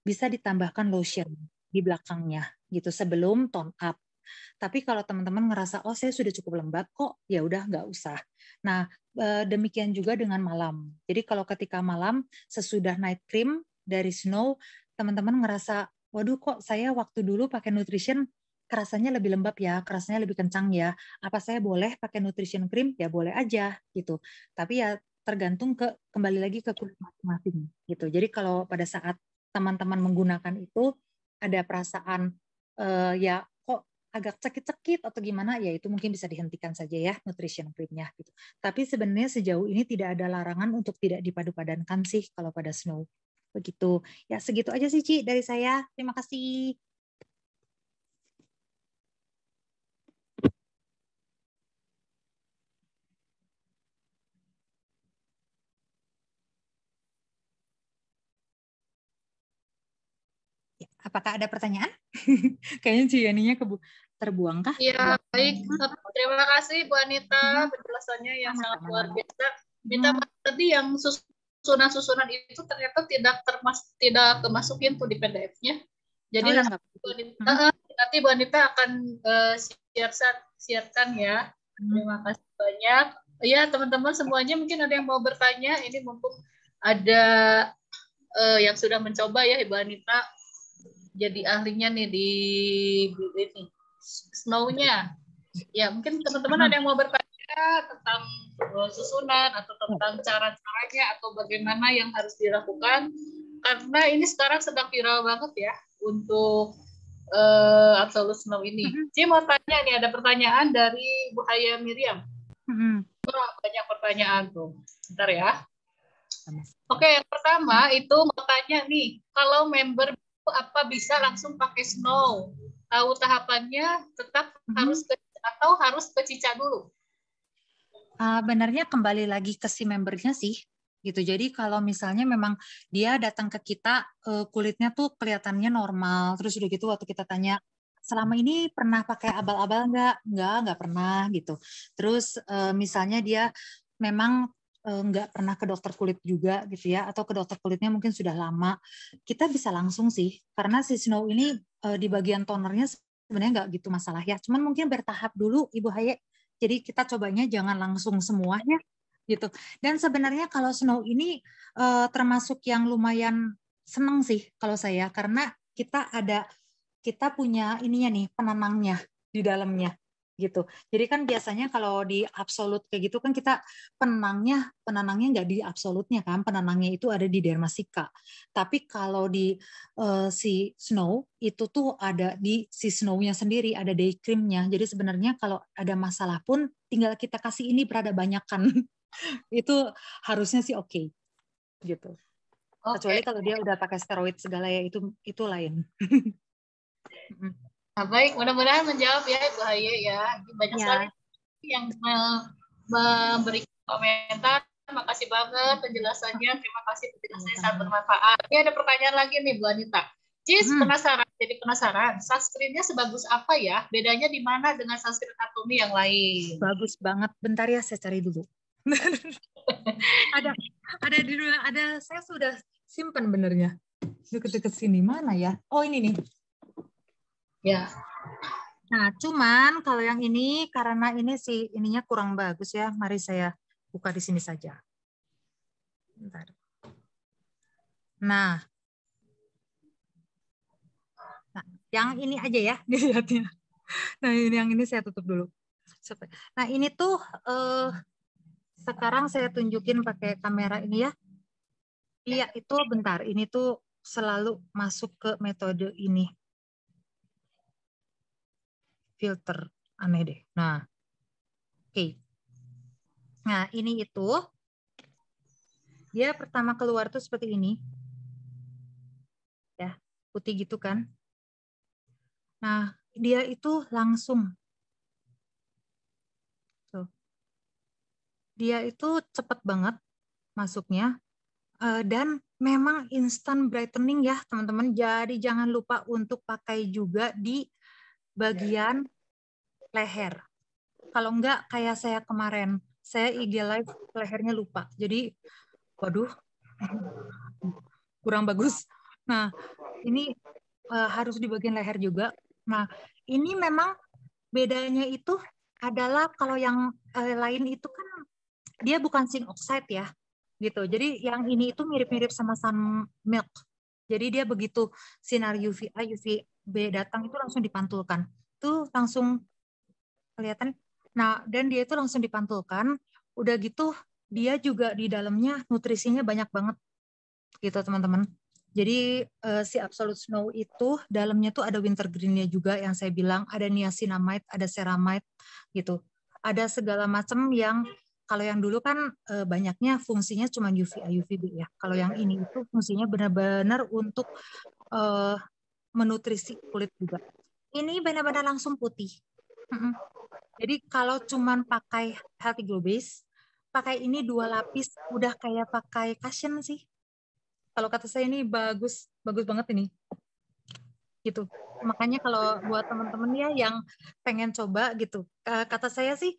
bisa ditambahkan lotion di belakangnya gitu sebelum tone up. Tapi kalau teman-teman ngerasa oh saya sudah cukup lembab kok, ya udah nggak usah. Nah demikian juga dengan malam. Jadi kalau ketika malam sesudah night cream dari Snow, teman-teman ngerasa waduh kok saya waktu dulu pakai nutrition kerasanya lebih lembab ya, kerasanya lebih kencang ya. Apa saya boleh pakai nutrition cream? Ya boleh aja gitu. Tapi ya tergantung kembali lagi ke kulit masing-masing gitu. Jadi kalau pada saat teman-teman menggunakan itu ada perasaan ya kok agak cekit-cekit atau gimana, ya itu mungkin bisa dihentikan saja ya nutrition cream-nya gitu. Tapi sebenarnya sejauh ini tidak ada larangan untuk tidak dipadu-padankan sih kalau pada Snow. Begitu. Ya segitu aja sih Ci dari saya. Terima kasih. Apakah ada pertanyaan? Kayaknya Cianinya terbuang kah? Iya, baik. Terima kasih Bu Anita penjelasannya yang sangat luar biasa. Minta maaf tadi yang susunan-susunan itu ternyata tidak kemasukin tuh di PDF-nya. Jadi nanti Bu Anita akan siarkan ya. Terima kasih banyak. Ya teman-teman semuanya mungkin ada yang mau bertanya. Ini mumpung ada yang sudah mencoba ya Ibu Anita jadi ahlinya nih di ini Snow-nya. Ya mungkin teman-teman ada yang mau bertanya tentang susunan atau tentang cara-caranya atau bagaimana yang harus dilakukan, karena ini sekarang sedang viral banget ya untuk Absolute Snow ini. Ci mau tanya nih, ada pertanyaan dari Bu Haya Miriam. Banyak pertanyaan tuh. Bentar ya. Oke, yang pertama itu mau tanya nih, kalau member apa bisa langsung pakai Snow? Tahu tahapannya tetap harus ke Cica dulu? Benarnya kembali lagi ke si membernya sih gitu. Jadi kalau misalnya memang dia datang ke kita kulitnya tuh kelihatannya normal, terus udah gitu waktu kita tanya selama ini pernah pakai abal-abal nggak pernah gitu. Terus misalnya dia memang nggak pernah ke dokter kulit juga gitu ya, atau ke dokter kulitnya mungkin sudah lama, kita bisa langsung sih karena si Snow ini di bagian tonernya sebenarnya nggak gitu masalah ya, cuman mungkin bertahap dulu Ibu Haye. Jadi kita cobanya jangan langsung semuanya gitu. Dan sebenarnya kalau Snow ini termasuk yang lumayan seneng sih kalau saya, karena kita punya ininya nih penenangnya di dalamnya gitu. Jadi kan biasanya kalau di Absolute kayak gitu kan kita penenangnya nggak di Absolutnya kan, penenangnya itu ada di Dermasica. Tapi kalau di si Snow itu tuh ada di si Snow-nya sendiri, ada day cream-nya. Jadi sebenarnya kalau ada masalah pun tinggal kita kasih ini berada banyakkan. Itu harusnya sih oke. Gitu. Kecuali kalau dia udah pakai steroid segala ya itu lain. Nah, baik, mudah-mudahan menjawab ya Ibu Haye ya. Banyak sekali yang memberi komentar. Terima kasih banget penjelasannya. Terima kasih penjelasannya sangat bermanfaat. Ini ada pertanyaan lagi nih Bu Anita. Cis penasaran. Sunscreen-nya sebagus apa ya? Bedanya di mana dengan sunscreen Atomy yang lain? Bagus banget. Bentar ya saya cari dulu. ada di rumah, saya sudah simpan benernya. Deket-deket sini mana ya? Oh ini nih. Ya. Nah, cuman kalau yang ini karena ini sih ininya kurang bagus ya. Mari saya buka di sini saja. Bentar. Nah, yang ini aja ya dilihatnya. Nah, ini yang ini saya tutup dulu. Nah, ini tuh sekarang saya tunjukin pakai kamera ini ya. Iya, itu bentar. Ini tuh selalu masuk ke metode ini. Filter. Aneh deh. Nah, oke. Nah, ini itu dia pertama keluar tuh seperti ini. Ya, putih gitu kan. Nah, dia itu langsung. Tuh. Dia itu cepat banget masuknya. Dan memang instant brightening ya teman-teman. Jadi jangan lupa untuk pakai juga di bagian leher. Kalau enggak kayak saya kemarin, saya IG live lehernya lupa. Jadi waduh, kurang bagus. Nah, ini harus di bagian leher juga. Nah, ini memang bedanya itu adalah kalau yang lain itu kan dia bukan zinc oxide ya, gitu. Jadi yang ini itu mirip-mirip sama sun milk. Jadi dia begitu sinar UVA, UVB datang itu langsung dipantulkan. Itu langsung kelihatan. Nah, dan dia itu langsung dipantulkan. Udah gitu dia juga di dalamnya nutrisinya banyak banget gitu teman-teman. Jadi si Absolute Snow itu dalamnya tuh ada wintergreen-nya juga yang saya bilang, ada niacinamide, ada ceramide gitu. Ada segala macam yang kalau yang dulu kan banyaknya fungsinya cuma UVA, UVB ya. Kalau yang ini itu fungsinya benar-benar untuk menutrisi kulit juga. Ini benar-benar langsung putih. Jadi kalau cuman pakai Healthy Glow Base, pakai ini 2 lapis udah kayak pakai cushion sih. Kalau kata saya ini bagus banget ini. Gitu. Makanya kalau buat teman-teman ya yang pengen coba gitu, kata saya sih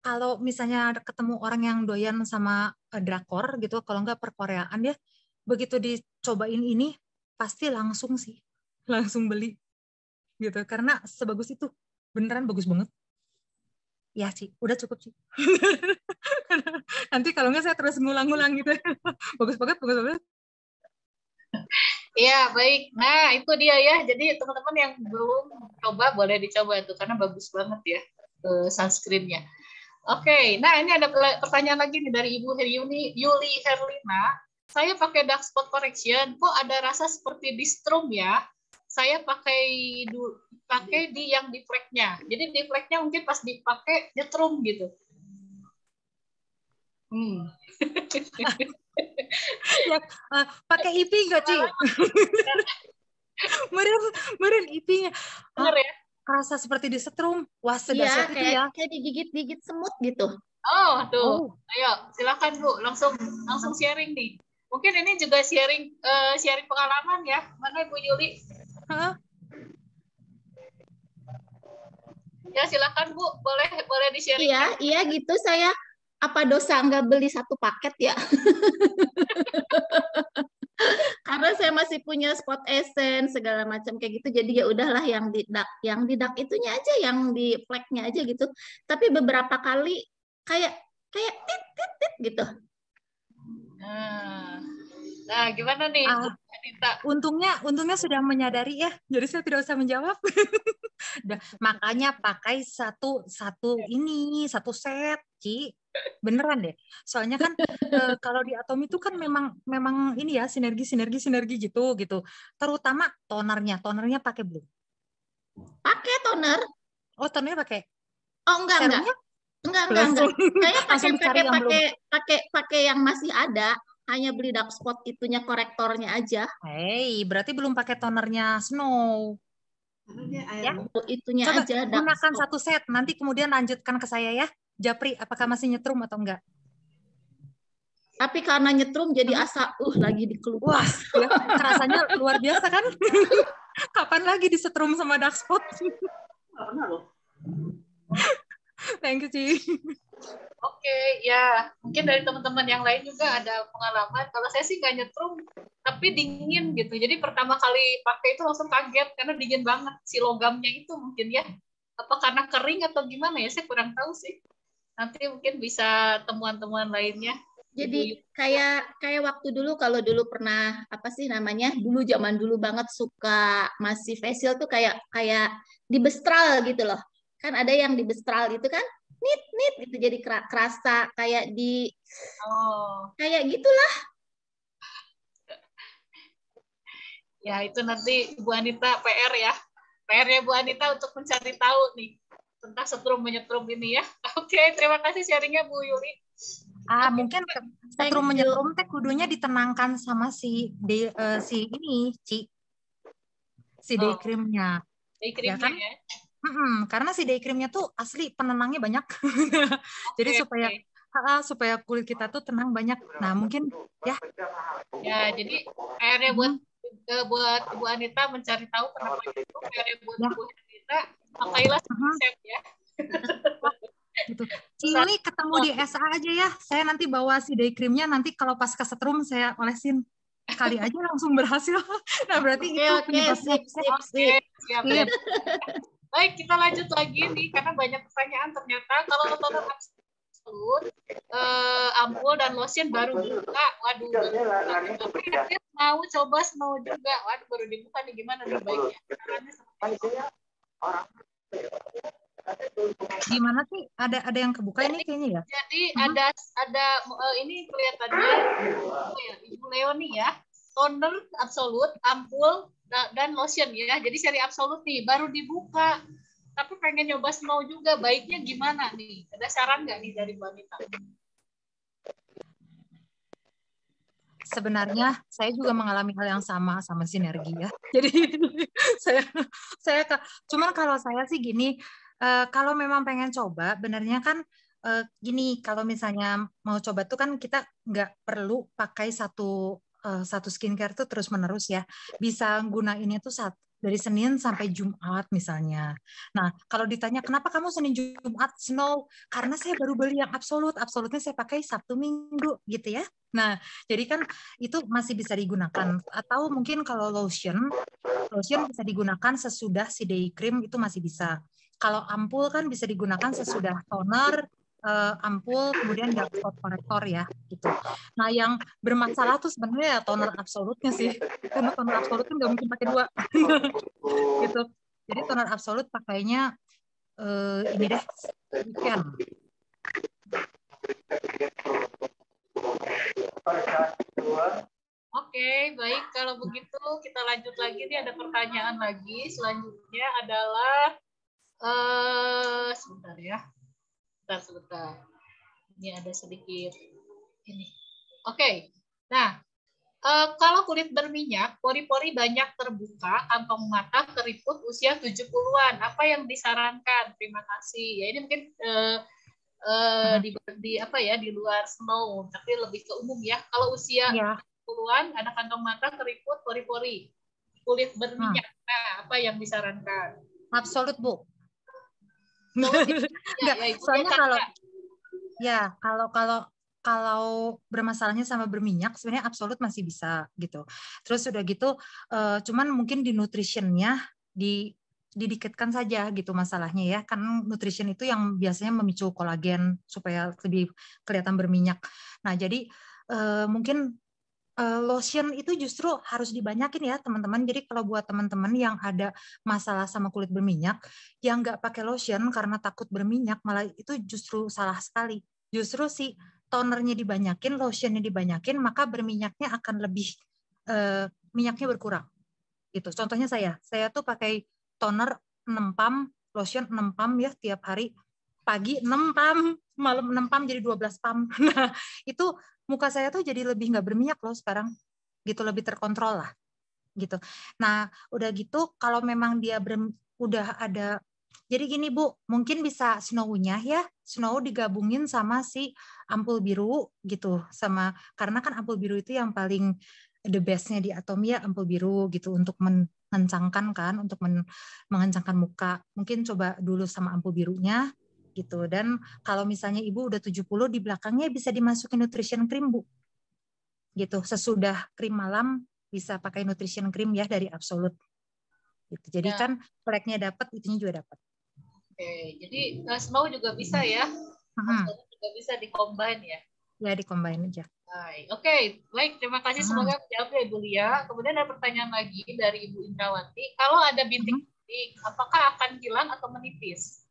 kalau misalnya ketemu orang yang doyan sama drakor gitu, kalau nggak perkoreaan ya, begitu dicobain ini pasti langsung sih, langsung beli gitu karena sebagus itu, beneran bagus banget. Ya sih, udah cukup sih. Nanti kalau nggak saya terus ngulang-ngulang gitu. Bagus banget, bagus banget. Iya, baik. Nah, itu dia ya. Jadi teman-teman yang belum coba boleh dicoba itu karena bagus banget ya sunscreen-nya. Oke, nah ini ada pertanyaan lagi nih dari Ibu Yuli Herlina. Saya pakai dark spot correction, kok ada rasa seperti di Strom ya? Saya pakai di yang di flagnya. Jadi di flagnya mungkin pas dipakai nyetrum gitu. Ya, pakai IP nggak Ci? meren IP-nya. Bener ya? Rasa seperti disetrum. Wah, sedahsyat itu ya. Kayak digigit-gigit semut gitu. Oh, tuh. Ayo, silakan Bu, langsung sharing nih. Mungkin ini juga sharing pengalaman ya. Mana Bu Yuli? Ya, silakan Bu, boleh di-sharing. Iya gitu saya. Apa dosa nggak beli satu paket ya? Karena saya masih punya spot essence segala macam kayak gitu, jadi ya udahlah yang didak itunya aja, yang di flagnya aja gitu. Tapi beberapa kali kayak tit gitu. Nah, gimana nih? Untungnya sudah menyadari ya, jadi saya tidak usah menjawab. Makanya pakai satu set, Ci. Beneran deh. Soalnya kan kalau di Atomy itu kan memang ini ya sinergi gitu. Terutama tonernya pakai Blue. Pakai toner? Oh, tonernya pakai. Oh, enggak. Saya pakai yang masih ada, hanya beli dark spot itunya, korektornya aja. Hey, berarti belum pakai tonernya Snow. Ya, itunya coba aja. Gunakan satu set, nanti kemudian lanjutkan ke saya ya. Japri, apakah masih nyetrum atau enggak? Tapi karena nyetrum jadi asa lagi dikelupas. Wah, ya, rasanya luar biasa kan? Kapan lagi disetrum sama dark spot? Thank you, Ci. Oke, ya. Mungkin dari teman-teman yang lain juga ada pengalaman. Kalau saya sih nggak nyetrum, tapi dingin gitu. Jadi pertama kali pakai itu langsung kaget karena dingin banget si logamnya itu mungkin ya. Apa karena kering atau gimana ya? Saya kurang tahu sih. Nanti mungkin bisa temuan-temuan lainnya. Jadi kayak waktu dulu, kalau dulu pernah apa sih namanya, dulu zaman dulu banget suka masih facial tuh kayak dibestral gitu loh. Kan ada yang dibestral itu kan nit itu jadi kerasa kayak kayak gitulah. Ya itu nanti Bu Anita PR ya. PR-nya Bu Anita untuk mencari tahu nih tentang setrum menyetrum ini ya. Oke, terima kasih sharingnya Bu Yuli. Mungkin setrum menyetrum teh kudunya ditenangkan sama si ini si day creamnya. Day creamnya ya kan? Ya. Karena si day creamnya tuh asli penenangnya banyak. Jadi supaya kulit kita tuh tenang banyak. Nah mungkin ya. Ya jadi PR-nya buat Ibu Anita mencari tahu kenapa itu. PR-nya buat Ibu Anita, pakailah resep ya. Gitu. Cili ketemu di SA aja ya. Saya nanti bawa si day creamnya, nanti kalau pas ke setrum saya olesin. Kali aja langsung berhasil. Nah berarti itu penyebabnya. Siap. Baik, kita lanjut lagi nih karena banyak pertanyaan ternyata. Kalau toner absolut, ampul dan lotion baru buka. Waduh, mau coba Snow juga. Waduh, baru dibuka nih, gimana nih baiknya? Caranya seperti apa? Gimana sih? Ada yang kebuka ini kayaknya ya? Jadi ada ini kelihatannya Ibu Leoni ya, toner absolut, ampul dan lotion ya. Jadi seri absolut nih baru dibuka. Tapi pengen nyoba Snow juga, baiknya gimana nih? Ada saran nggak nih dari Bu Anita? Sebenarnya saya juga mengalami hal yang sama sinergi ya. Jadi saya cuman kalau saya sih gini, kalau memang pengen coba, benarnya kan gini, kalau misalnya mau coba tuh kan kita nggak perlu pakai satu skincare tuh terus menerus ya. Bisa gunainnya tuh dari Senin sampai Jumat misalnya. Nah, kalau ditanya kenapa kamu Senin Jumat Snow? Karena saya baru beli yang absolutnya saya pakai Sabtu Minggu gitu ya. Nah, jadi kan itu masih bisa digunakan. Atau mungkin kalau lotion bisa digunakan sesudah si day cream, itu masih bisa. Kalau ampul kan bisa digunakan sesudah toner, ampul, kemudian dark spot corrector ya gitu. Nah yang bermasalah tuh sebenarnya toner absolutnya sih, karena toner absolut kan nggak mungkin pakai dua gitu. Jadi toner absolut pakainya ini deh, weekend. Oke, baik. Kalau begitu kita lanjut lagi. Nih ada pertanyaan lagi. Selanjutnya adalah sebentar ya. Sebentar. Ini ada sedikit ini. Oke. Nah, kalau kulit berminyak, pori-pori banyak terbuka, kantong mata keriput usia 70-an. Apa yang disarankan? Terima kasih. Ya ini mungkin di luar Snow, tapi lebih ke umum ya. Kalau usia 70-an, ada kantong mata keriput, pori-pori, kulit berminyak. Nah, apa yang disarankan? Absolut, Bu. Soalnya kalau bermasalahnya sama berminyak, sebenarnya absolut masih bisa gitu. Terus udah gitu, cuman mungkin di nutritionnya didikitkan saja gitu masalahnya ya. Kan nutrition itu yang biasanya memicu kolagen supaya lebih kelihatan berminyak. Nah jadi mungkin lotion itu justru harus dibanyakin ya teman-teman. Jadi kalau buat teman-teman yang ada masalah sama kulit berminyak, yang nggak pakai lotion karena takut berminyak, malah itu justru salah sekali. Justru si tonernya dibanyakin, lotionnya dibanyakin, maka berminyaknya akan lebih minyaknya berkurang. Gitu. Contohnya saya tuh pakai toner 6 pump, lotion 6 pump ya tiap hari. Pagi 6 pump, malam 6 pump jadi 12 pump. Nah, itu muka saya tuh jadi lebih nggak berminyak loh sekarang. Gitu, lebih terkontrol lah. Gitu. Nah, udah gitu kalau memang dia udah ada, jadi gini Bu, mungkin bisa Snow-nya ya, Snow digabungin sama si ampul biru gitu, karena kan ampul biru itu yang paling the best-nya di Atomy ya, ampul biru gitu untuk mengencangkan kan, untuk mengencangkan muka. Mungkin coba dulu sama ampul birunya gitu. Dan kalau misalnya Ibu udah 70, di belakangnya bisa dimasukin nutrition cream Bu. Gitu. Sesudah krim malam bisa pakai nutrition cream ya dari Absolut. Gitu. Jadi kan flek-nya dapat, itunya juga dapat. Oke, jadi Snow juga bisa ya. Absolut juga bisa dikombin ya. Ya di-combine aja. Baik. Oke, baik. Terima kasih. Semoga menjawab ya Ibu Lia. Kemudian ada pertanyaan lagi dari Ibu Indrawati. Kalau ada bintik-bintik, apakah akan hilang atau menipis?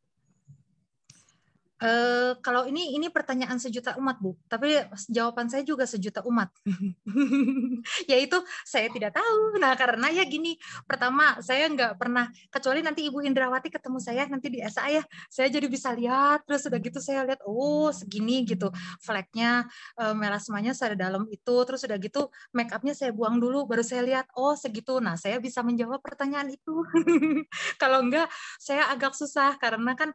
Kalau ini pertanyaan sejuta umat, Bu. Tapi jawaban saya juga sejuta umat. Yaitu saya tidak tahu. Nah, karena ya gini, pertama saya nggak pernah, kecuali nanti Ibu Indrawati ketemu saya nanti di SA ya, saya jadi bisa lihat, terus udah gitu saya lihat, oh segini gitu, fleknya, melasmanya sedalam itu, terus udah gitu make up-nya saya buang dulu, baru saya lihat, oh segitu. Nah, saya bisa menjawab pertanyaan itu. Kalau enggak, saya agak susah, karena kan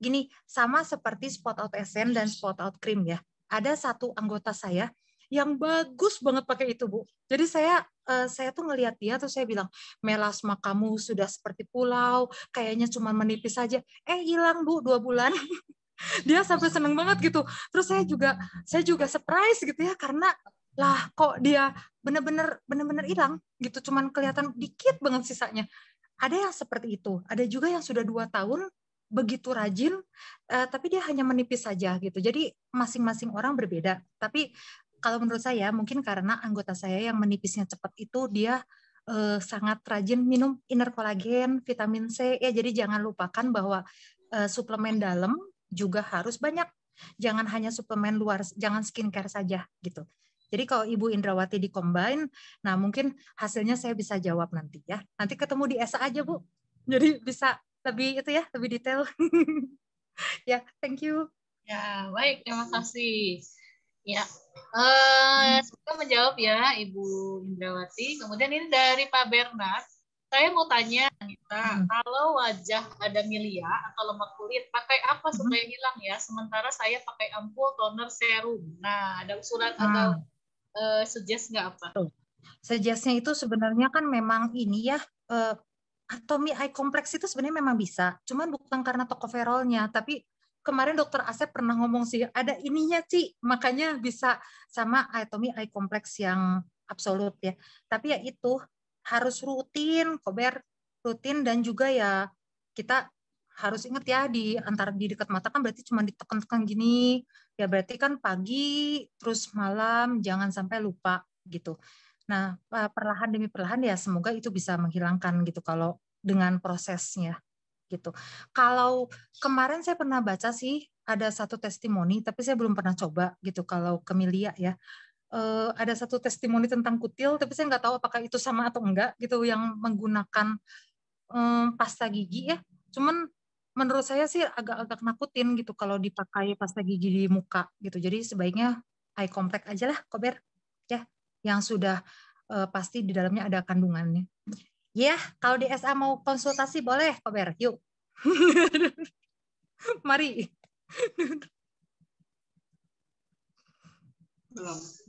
gini, sama seperti spot out essence dan spot out cream ya. Ada satu anggota saya yang bagus banget pakai itu, Bu. Jadi saya tuh ngelihat dia tuh saya bilang, melasma kamu sudah seperti pulau, kayaknya cuma menipis saja. Hilang, Bu, 2 bulan. Dia sampai seneng banget gitu. Terus saya juga surprise gitu ya, karena lah kok dia bener-bener hilang gitu, cuman kelihatan dikit banget sisanya. Ada yang seperti itu, ada juga yang sudah 2 tahun begitu rajin, tapi dia hanya menipis saja gitu. Jadi masing-masing orang berbeda. Tapi kalau menurut saya mungkin karena anggota saya yang menipisnya cepat itu dia sangat rajin minum inner collagen, vitamin C ya. Jadi jangan lupakan bahwa suplemen dalam juga harus banyak. Jangan hanya suplemen luar, jangan skincare saja gitu. Jadi kalau Ibu Indrawati di-combine, nah mungkin hasilnya saya bisa jawab nanti ya. Nanti ketemu di SA aja, Bu. Jadi bisa lebih itu ya, lebih detail. Ya, thank you. Ya, baik. Terima kasih. Ya, semoga menjawab ya Ibu Indrawati. Kemudian ini dari Pak Bernard. Saya mau tanya, Anita, kalau wajah ada milia atau lemak kulit, pakai apa supaya hilang ya? Sementara saya pakai ampul, toner, serum. Nah, ada usulan atau suggest nggak apa? Suggest-nya itu sebenarnya kan memang ini ya, Atomy Eye Complex itu sebenarnya memang bisa, cuman bukan karena tocopherolnya, tapi kemarin dokter Asep pernah ngomong sih, ada ininya Ci, makanya bisa sama Atomy Eye Complex yang absolut ya. Tapi ya itu harus rutin, Kober, rutin, dan juga ya kita harus ingat ya di antara di dekat mata kan berarti cuma ditekan-tekan gini, ya berarti kan pagi terus malam jangan sampai lupa gitu. Nah, perlahan demi perlahan ya semoga itu bisa menghilangkan gitu kalau dengan prosesnya gitu. Kalau kemarin saya pernah baca sih ada satu testimoni, tapi saya belum pernah coba gitu kalau Camellia ya. Ada satu testimoni tentang kutil, tapi saya nggak tahu apakah itu sama atau enggak gitu yang menggunakan pasta gigi ya. Cuman menurut saya sih agak-agak nakutin gitu kalau dipakai pasta gigi di muka gitu. Jadi sebaiknya eye contact aja lah, Kober ya, yang sudah pasti di dalamnya ada kandungannya. Ya, kalau di SA mau konsultasi boleh, Kober. Yuk. Mari.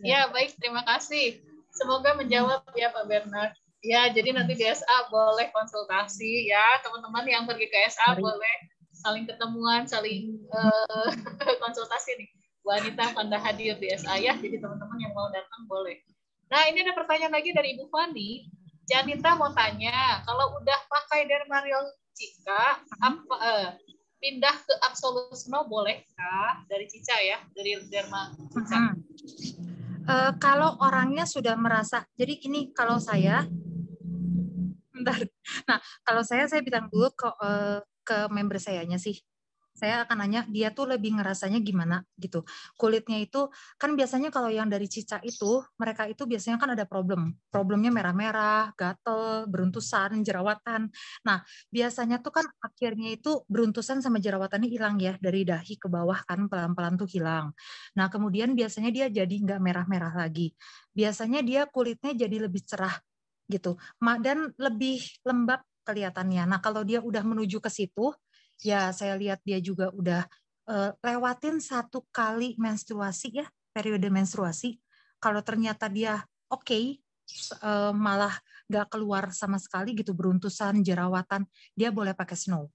Ya, baik. Terima kasih. Semoga menjawab ya Pak Bernard. Ya, jadi nanti di SA boleh konsultasi ya. Teman-teman yang pergi ke SA boleh saling ketemuan, saling konsultasi nih. Bu Anita Fanda hadir di SA ya. Jadi teman-teman yang mau datang boleh. Nah, ini ada pertanyaan lagi dari Ibu Fani. Janita mau tanya, kalau udah pakai Dermariol Cica, pindah ke Absolute Snow bolehkah? Dari Cica ya, dari Derma Cica. Kalau orangnya sudah merasa, jadi ini kalau saya, bentar. Nah, kalau saya bilang dulu ke member sayanya sih. Saya akan nanya dia tuh lebih ngerasanya gimana gitu. Kulitnya itu kan biasanya kalau yang dari Cica itu mereka itu biasanya kan ada problemnya merah-merah, gatel, beruntusan, jerawatan. Nah biasanya tuh kan akhirnya itu beruntusan sama jerawatannya hilang ya, dari dahi ke bawah kan pelan-pelan tuh hilang. Nah kemudian biasanya dia jadi nggak merah-merah lagi. Biasanya dia kulitnya jadi lebih cerah gitu, dan lebih lembab kelihatannya. Nah kalau dia udah menuju ke situ, ya saya lihat dia juga udah lewatin 1 kali menstruasi ya, periode menstruasi. Kalau ternyata dia oke, malah nggak keluar sama sekali gitu, beruntusan, jerawatan, dia boleh pakai Snow.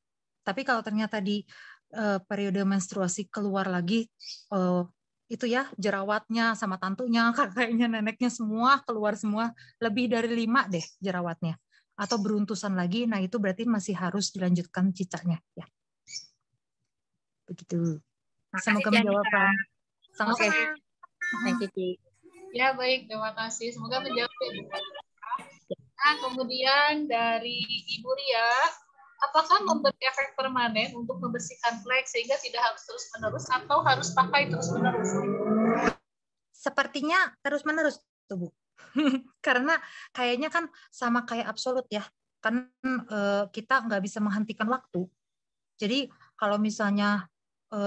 Tapi kalau ternyata di periode menstruasi keluar lagi itu ya jerawatnya sama tantunya, kakaknya, neneknya semua keluar semua, lebih dari 5 deh jerawatnya, atau beruntusan lagi, nah itu berarti masih harus dilanjutkan cicaknya ya. Begitu. Semoga menjawab, Pak. Sama-sama. Thank you, Ci. Ya, baik. Terima kasih. Semoga menjawab. Nah, kemudian dari Ibu Ria, apakah memberi efek permanen untuk membersihkan flek sehingga tidak harus terus-menerus atau harus pakai terus-menerus? Sepertinya terus-menerus tuh, Bu. Karena kayaknya kan sama kayak absolut ya. Kan kita nggak bisa menghentikan waktu. Jadi kalau misalnya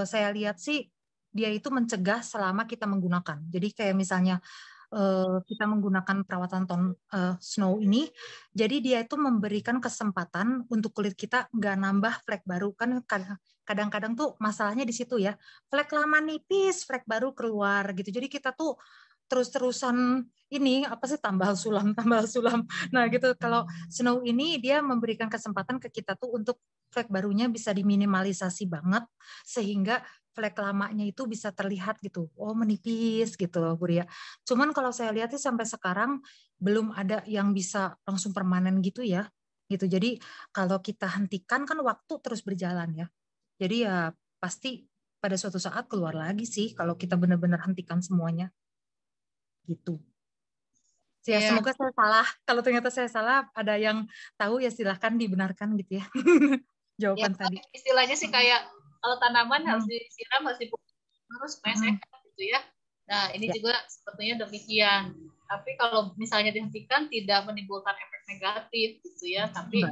saya lihat sih dia itu mencegah selama kita menggunakan. Jadi kayak misalnya kita menggunakan perawatan snow ini, jadi dia itu memberikan kesempatan untuk kulit kita nggak nambah flek baru. Kan kadang-kadang tuh masalahnya di situ ya, flek lama nipis, flek baru keluar gitu. Jadi kita tuh terus-terusan ini apa sih tambal sulam. Nah gitu, kalau snow ini dia memberikan kesempatan ke kita tuh untuk flek barunya bisa diminimalisasi banget sehingga flek lamanya itu bisa terlihat gitu, oh menipis gitu loh Bu Ria. Cuman kalau saya lihat sih sampai sekarang belum ada yang bisa langsung permanen gitu ya, gitu. Jadi kalau kita hentikan kan waktu terus berjalan ya. Jadi ya pasti pada suatu saat keluar lagi sih kalau kita benar-benar hentikan semuanya, gitu. Ya, semoga saya salah. Kalau ternyata saya salah, ada yang tahu ya silahkan dibenarkan gitu ya. Jawaban tadi. Istilahnya sih kayak kalau tanaman harus disiram, harus dipupuk terus supaya sehat gitu ya. Nah, ini juga sepertinya demikian. Tapi kalau misalnya dihentikan tidak menimbulkan efek negatif gitu ya, tapi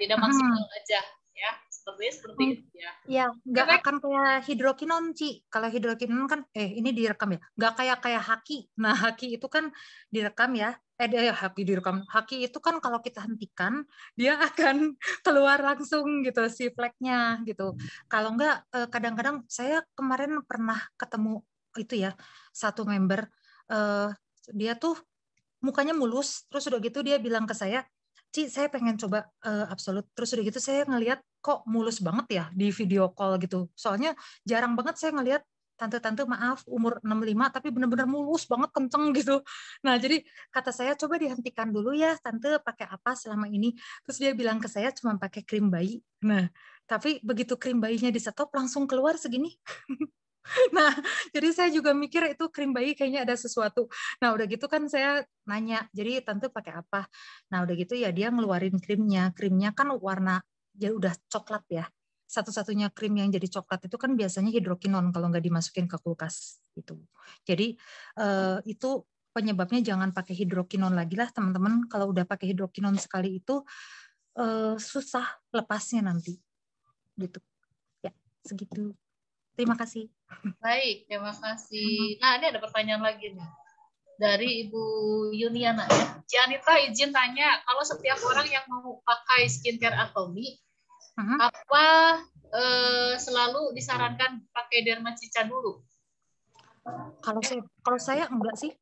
tidak maksimal aja ya. Seperti itu ya. Ya, nggak akan kayak hidrokinon, Ci. Kalau hidrokinon kan, ini direkam ya. Nggak kayak haki. Nah, haki itu kan direkam ya. Haki direkam. Haki itu kan kalau kita hentikan, dia akan keluar langsung gitu si fleknya gitu. Kalau nggak, kadang-kadang saya kemarin pernah ketemu itu ya, satu member, dia tuh mukanya mulus, terus udah gitu dia bilang ke saya, Ci, saya pengen coba absolut. Terus udah gitu saya ngelihat kok mulus banget ya di video call gitu. Soalnya jarang banget saya ngelihat tante-tante maaf umur 65 tapi benar-benar mulus banget kenceng gitu. Nah, jadi kata saya coba dihentikan dulu ya, tante pakai apa selama ini. Terus dia bilang ke saya cuma pakai krim bayi. Nah, tapi begitu krim bayinya di-stop langsung keluar segini. Nah, jadi saya juga mikir itu krim bayi kayaknya ada sesuatu. Nah, udah gitu kan saya nanya, jadi tante pakai apa? Nah, udah gitu ya dia ngeluarin krimnya. Krimnya kan warna ya udah coklat ya. Satu-satunya krim yang jadi coklat itu kan biasanya hidrokinon kalau nggak dimasukin ke kulkas gitu. Jadi itu penyebabnya jangan pakai hidrokinon lagi lah teman-teman. Kalau udah pakai hidrokinon sekali itu susah lepasnya nanti. Gitu. Ya, segitu. Terima kasih. Baik, terima kasih. Nah, ini ada pertanyaan lagi nih. Dari Ibu Yuniana ya. Cianita izin tanya, kalau setiap orang yang mau pakai skincare Atomy, apa selalu disarankan pakai Dermacica dulu? Kalau saya enggak sih.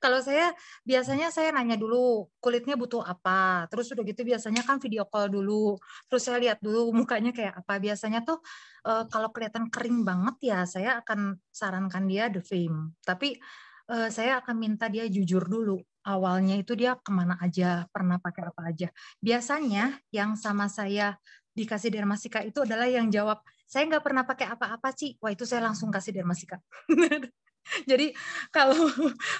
Kalau saya biasanya saya nanya dulu kulitnya butuh apa. Terus udah gitu biasanya kan video call dulu. Terus saya lihat dulu mukanya kayak apa. Biasanya tuh kalau kelihatan kering banget ya saya akan sarankan dia The Fame. Tapi saya akan minta dia jujur dulu. Awalnya itu dia kemana aja, pernah pakai apa aja. Biasanya yang sama saya dikasih Dermacica itu adalah yang jawab, saya nggak pernah pakai apa-apa, Ci. Wah, itu saya langsung kasih Dermacica. Jadi kalau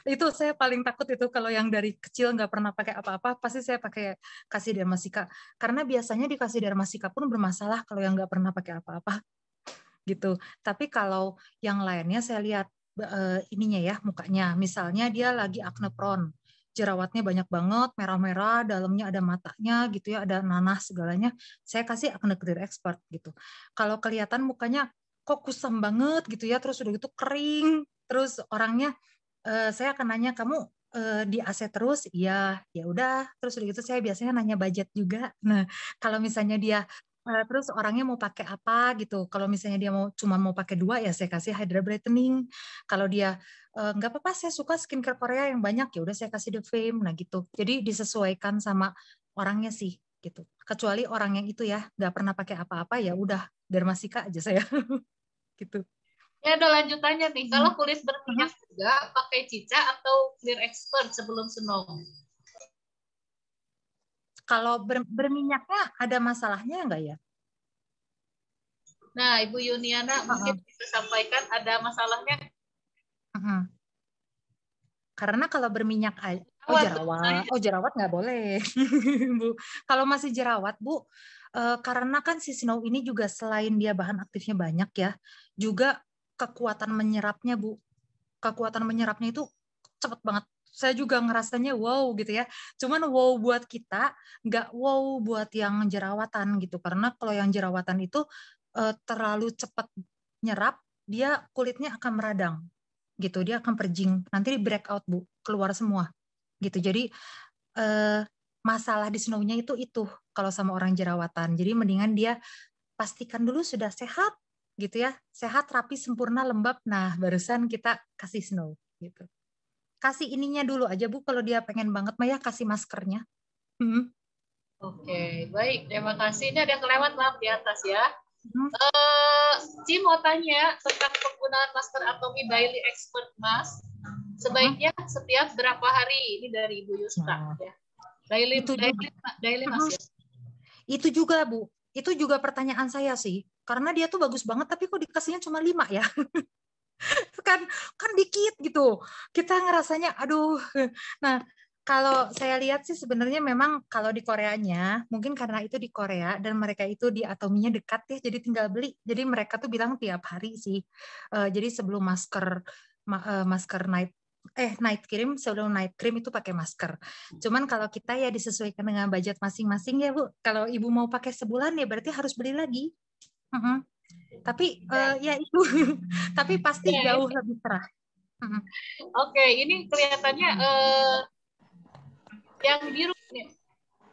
itu saya paling takut itu kalau yang dari kecil nggak pernah pakai apa-apa, pasti saya pakai kasih Dermacica. Karena biasanya dikasih Dermacica pun bermasalah kalau yang nggak pernah pakai apa-apa gitu. Tapi kalau yang lainnya saya lihat ininya ya mukanya. Misalnya dia lagi acne prone, jerawatnya banyak banget, merah-merah, dalamnya ada matanya gitu ya, ada nanah segalanya. Saya kasih acne clear expert gitu. Kalau kelihatan mukanya kok kusam banget gitu ya, terus udah gitu kering, terus orangnya saya akan nanya kamu di AC terus, iya, ya udah. Terus udah gitu saya biasanya nanya budget juga. Nah, kalau misalnya dia terus orangnya mau pakai apa gitu. Kalau misalnya dia cuma mau pakai 2 ya saya kasih Hydra Brightening. Kalau dia nggak apa-apa saya suka skincare Korea yang banyak ya udah saya kasih The Fame. Nah gitu. Jadi disesuaikan sama orangnya sih gitu. Kecuali orang yang itu ya nggak pernah pakai apa-apa ya udah Dermacica aja saya gitu. Ya ada lanjutannya nih. Kalau kulit berminyak juga pakai Cica atau Clear Expert sebelum Snow? Kalau berminyaknya ada masalahnya enggak ya? Nah, Ibu Yuniana mungkin bisa sampaikan ada masalahnya Karena kalau berminyak jerawat nggak boleh. Bu. Kalau masih jerawat, Bu, karena kan si Snow ini juga selain dia bahan aktifnya banyak ya, juga kekuatan menyerapnya, Bu. Kekuatan menyerapnya itu cepet banget. Saya juga ngerasanya wow gitu ya. Cuman wow buat kita, nggak wow buat yang jerawatan gitu. Karena kalau yang jerawatan itu terlalu cepat nyerap, dia kulitnya akan meradang gitu. Dia akan perjing. Nanti di breakout, Bu, keluar semua gitu. Jadi masalah di Snow-nya itu kalau sama orang jerawatan. Jadi mendingan dia pastikan dulu sudah sehat gitu ya. Sehat, rapi, sempurna, lembab. Nah, barusan kita kasih Snow gitu. Kasih ininya dulu aja, Bu, kalau dia pengen banget mah ya kasih maskernya. Oke, baik. Terima kasih. Ini ada yang kelewat, maaf, di atas ya. Hmm. Ci mau tanya tentang penggunaan masker Atomy Daily Expert Mask. Sebaiknya setiap berapa hari? Ini dari Ibu Yusta. Ya. Daily mask ya. Itu juga, Bu. Itu juga pertanyaan saya sih. Karena dia tuh bagus banget, tapi kok dikasihnya cuma 5 ya? kan dikit gitu. Kita ngerasanya aduh. Nah, kalau saya lihat sih sebenarnya memang kalau di Koreanya, mungkin karena itu di Korea dan mereka itu di Atominya dekat ya, jadi tinggal beli. Jadi mereka tuh bilang tiap hari sih. Jadi sebelum masker night cream, sebelum night cream itu pakai masker. Cuman kalau kita ya disesuaikan dengan budget masing-masing ya, Bu. Kalau Ibu mau pakai sebulan ya berarti harus beli lagi. Tapi ya itu, tapi pasti jauh lebih cerah. Oke, ini kelihatannya yang biru nih.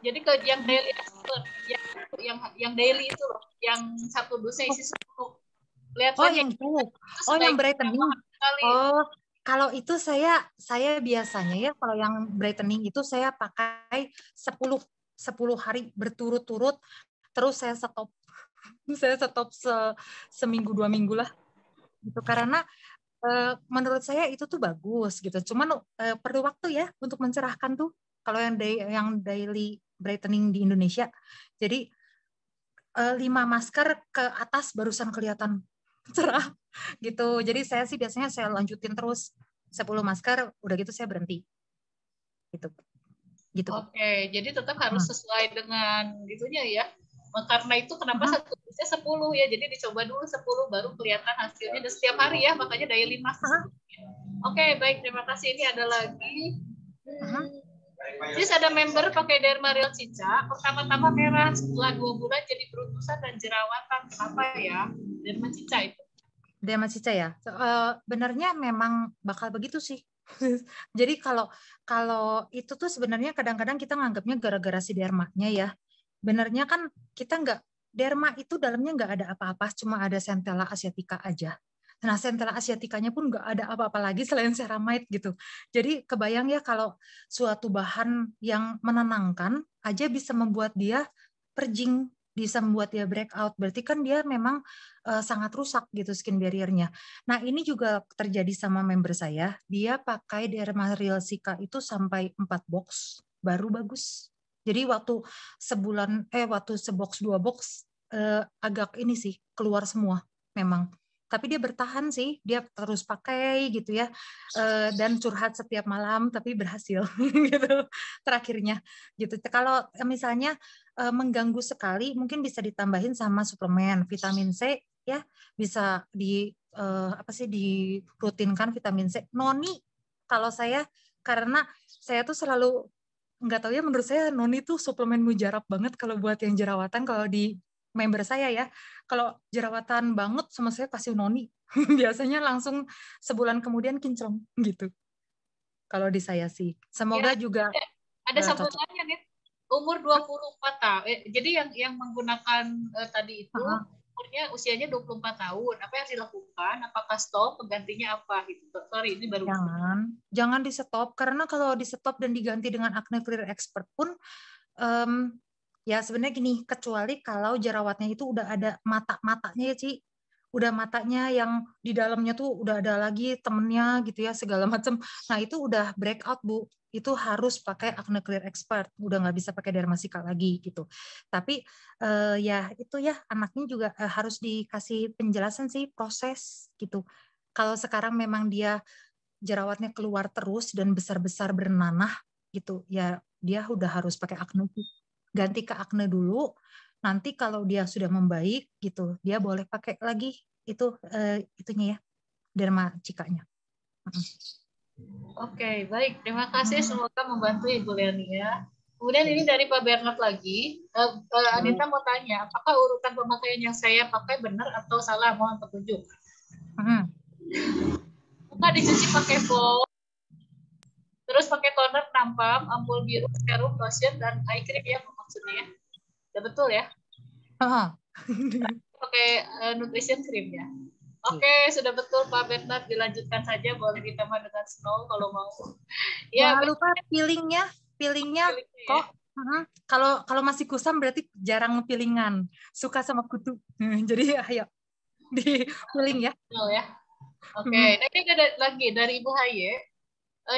Jadi yang daily expert, yang daily itu loh, yang satu dusnya isi 10. Yang itu. Yang brightening. Kalau itu saya biasanya ya kalau yang brightening itu saya pakai 10 hari berturut-turut, terus saya stop. Saya stop seminggu 2 minggu lah. Gitu karena menurut saya itu tuh bagus gitu. Cuman perlu waktu ya untuk mencerahkan tuh. Kalau yang daily brightening di Indonesia. Jadi 5 masker ke atas barusan kelihatan cerah gitu. Jadi saya sih biasanya saya lanjutin terus 10 masker, udah gitu saya berhenti. Gitu. Oke, jadi tetap harus sesuai dengan itunya ya. Karena itu kenapa satu dusnya 10 ya. Jadi dicoba dulu 10 baru kelihatan hasilnya dan setiap hari ya, makanya daily mask. Oke, baik, terima kasih. Ini ada lagi. Terus ada member pakai Derma Real Cica, pertama-tama merah, setelah 2 bulan jadi berutusan dan jerawatan. Kenapa ya? Derma Cica itu. Derma Cica ya? Benarnya memang bakal begitu sih. Jadi kalau itu tuh sebenarnya kadang-kadang kita nganggapnya gara-gara si dermanya ya. Benarnya kan kita derma itu dalamnya nggak ada apa-apa, cuma ada Centella asiatica aja. Nah, Centella asiaticanya pun nggak ada apa-apa lagi selain ceramide gitu. Jadi kebayang ya kalau suatu bahan yang menenangkan aja bisa membuat dia perjing, bisa membuat dia breakout. Berarti kan dia memang sangat rusak gitu skin barrier-nya. Nah, ini juga terjadi sama member saya. Dia pakai Derma Real Cica itu sampai 4 box baru bagus. Jadi waktu sebox 2 box agak ini sih keluar semua memang. Tapi dia bertahan sih, dia terus pakai gitu ya, dan curhat setiap malam, tapi berhasil gitu terakhirnya gitu. Kalau misalnya mengganggu sekali, mungkin bisa ditambahin sama suplemen vitamin C ya, bisa dirutinkan vitamin C. Noni kalau saya, karena saya tuh selalu nggak tahu ya, menurut saya noni tuh suplemen mujarab banget kalau buat yang jerawatan. Kalau di member saya ya, kalau jerawatan banget sama saya kasih noni, biasanya langsung sebulan kemudian kinclong gitu. Kalau di saya sih, semoga ya, juga ada sambungannya nih. Umur 24 tahun. Jadi yang menggunakan tadi itu umurnya usianya 24 tahun. Apa yang dilakukan? Apakah stop? Penggantinya apa gitu? Sorry, ini baru. Jangan di stop, karena kalau di stop dan diganti dengan Acne Clear Expert pun ya sebenarnya gini, kecuali kalau jerawatnya itu udah ada mata-matanya ya, Ci. Udah matanya yang di dalamnya tuh udah ada lagi temennya gitu ya, segala macam. Nah, itu udah breakout, Bu. Itu harus pakai Acne Clear Expert. Udah nggak bisa pakai Derma Cica lagi gitu. Tapi ya itu ya, anaknya juga harus dikasih penjelasan sih proses gitu. Kalau sekarang memang dia jerawatnya keluar terus dan besar-besar bernanah gitu, ya dia udah harus pakai acne. Ganti ke acne dulu. Nanti kalau dia sudah membaik gitu, dia boleh pakai lagi itu itunya ya, Dermacika-nya. Oke, baik. Terima kasih. Semoga membantu Ibu Leni ya. Kemudian ini dari Pak Bernard lagi. Anita mau tanya, apakah urutan pemakaian yang saya pakai benar atau salah? Mohon petunjuk. Muka dicuci pakai foam, terus pakai toner penampang, ampul biru, serum, lotion, dan eye cream ya maksudnya. Ya betul ya? Pakai nutrition cream ya. Oke, sudah betul Pak Bernard, dilanjutkan saja, boleh ditambah dengan snow kalau mau. Ya, jangan lupa peelingnya kok. Kalau masih kusam berarti jarang peelingan, suka sama kutu. Jadi ayo di peeling ya. Oke, nah ini ada lagi dari Ibu Haye.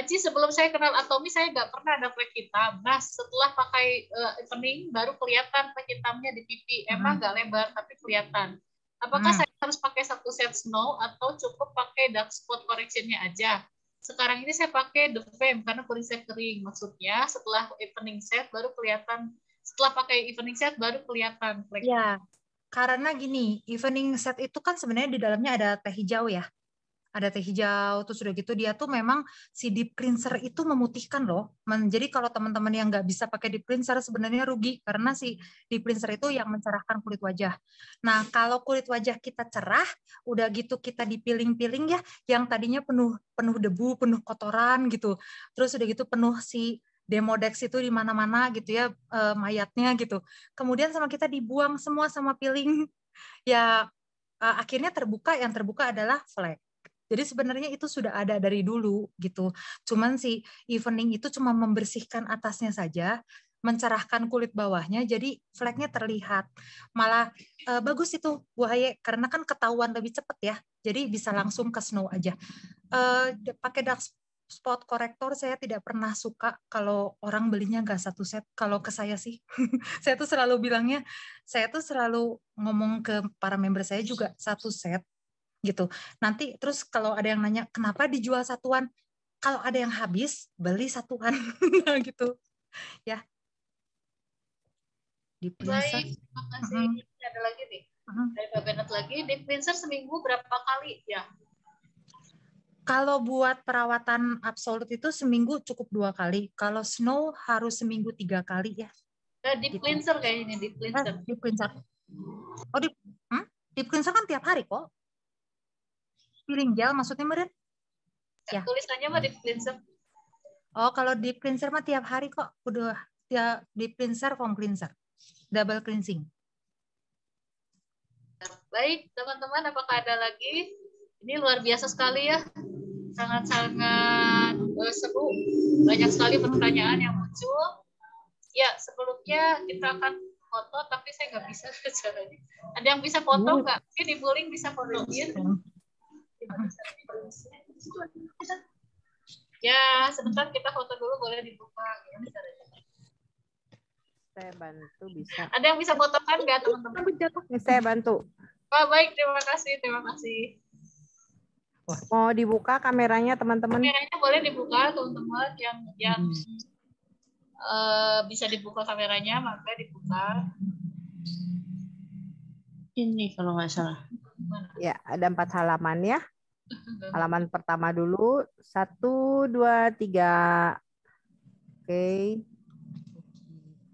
Ci, sebelum saya kenal Atomi, saya nggak pernah ada flek hitam. Nah, setelah pakai evening, baru kelihatan flek hitamnya di pipi. Emang nggak lebar, tapi kelihatan. Apakah saya harus pakai satu set snow atau cukup pakai dark spot correction-nya aja? Sekarang ini saya pakai The Fame karena kulit saya kering. Maksudnya setelah evening set baru kelihatan. Setelah pakai evening set baru kelihatan flek. Ya, karena gini, evening set itu kan sebenarnya di dalamnya ada teh hijau ya. Ada teh hijau, terus udah gitu dia tuh memang si deep cleanser itu memutihkan loh. Jadi kalau teman-teman yang nggak bisa pakai deep cleanser sebenarnya rugi karena si deep cleanser itu yang mencerahkan kulit wajah. Nah kalau kulit wajah kita cerah, udah gitu kita dipiling-piling ya, yang tadinya penuh debu, penuh kotoran gitu, terus udah gitu penuh si Demodex itu di mana-mana gitu ya, mayatnya gitu. Kemudian sama kita dibuang semua sama peeling, ya akhirnya yang terbuka adalah flek. Jadi sebenarnya itu sudah ada dari dulu gitu. Cuman si evening itu cuma membersihkan atasnya saja, mencerahkan kulit bawahnya, jadi fleknya terlihat. Malah bagus itu Bu Haye, karena kan ketahuan lebih cepat ya. Jadi bisa langsung ke snow aja. Pakai dark spot corrector saya tidak pernah suka kalau orang belinya nggak satu set. Kalau ke saya sih, saya tuh selalu bilangnya, saya tuh selalu ngomong ke para member saya juga satu set gitu. Nanti terus kalau ada yang nanya kenapa dijual satuan, kalau ada yang habis beli satuan. Nah, gitu ya. Deep cleanser. Baik, terima kasih. Ada lagi nih dari Pak Bernard lagi. Deep cleanser seminggu berapa kali ya? Kalau buat perawatan absolut itu seminggu cukup 2 kali. Kalau snow harus seminggu 3 kali ya. Deep cleanser kayak ini, deep cleanser. Deep cleanser. Oh, deep cleanser kan tiap hari kok. Peeling gel maksudnya Meren? Ya. Tulisannya mah deep cleanser. Oh, kalau deep cleanser mah tiap hari kok. Udah deep cleanser, foam cleanser. Double cleansing. Baik, teman-teman, apakah ada lagi? Ini luar biasa sekali ya. Sangat-sangat seru. Banyak sekali pertanyaan yang muncul. Ya, sebelumnya kita akan foto, tapi saya nggak bisa caranya. Ada yang bisa foto nggak? Mungkin Ibu Ling bisa fotoin. Ya, sebentar kita foto dulu, boleh dibuka. Gimana caranya? Saya bantu bisa. Ada yang bisa fotokan nggak, teman-teman? Saya bantu. Oh, baik, terima kasih, terima kasih. Mau dibuka kameranya, teman-teman? Kameranya boleh dibuka, teman-teman. Yang bisa dibuka kameranya, maka dibuka. Ini kalau nggak salah. Ya, ada 4 halaman ya. Halaman pertama dulu, 1, 2, 3. Oke.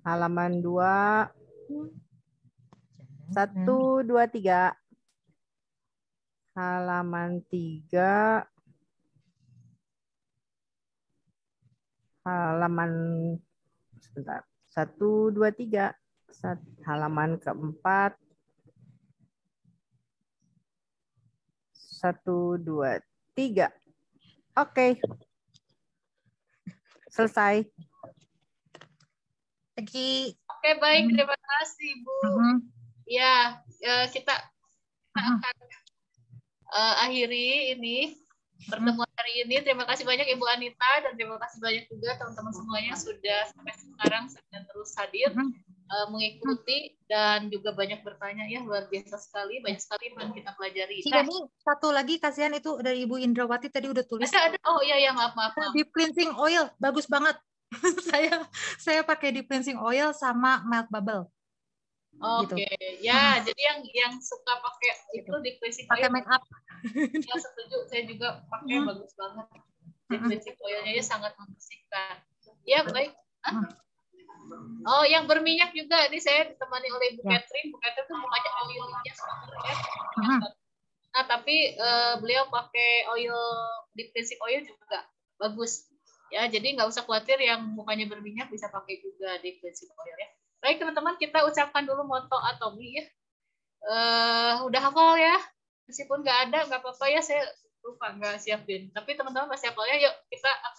Halaman 2. 1, 2, 3. Halaman 3. Halaman sebentar. 1, 2, 3. Halaman keempat. 1, 2, 3. Oke. Selesai. Oke, baik. Terima kasih, Bu. Ya, kita akan akhiri ini pertemuan hari ini. Terima kasih banyak Ibu Anita dan terima kasih banyak juga teman-teman semuanya yang sudah sampai sekarang dan terus hadir. mengikuti dan juga banyak bertanya ya, luar biasa sekali, banyak sekali yang kita pelajari. Iya nih, satu lagi kasihan itu dari Ibu Indrawati tadi udah tulis. Ada. Oh iya maaf. Deep cleansing oil bagus banget. saya pakai deep cleansing oil sama melt bubble. Oke, gitu. Ya, jadi yang suka pakai itu deep cleansing pakai oil. make up. Ya setuju, saya juga pakai bagus banget. Deep cleansing oilnya ya sangat membersihkan. Ya baik. Oh, yang berminyak juga. Ini saya ditemani oleh Bu Catherine. Bu Catherine tuh mukanya oilnya super ya. Nah, tapi beliau pakai oil deep cleansing oil juga bagus. Ya, jadi nggak usah khawatir yang mukanya berminyak bisa pakai juga deep cleansing oil ya. Baik teman-teman, kita ucapkan dulu moto Atomy ya. Udah hafal ya? Meskipun nggak ada, nggak apa-apa ya. Saya lupa nggak siapin. Tapi teman-teman masih hafal ya. Yuk kita akan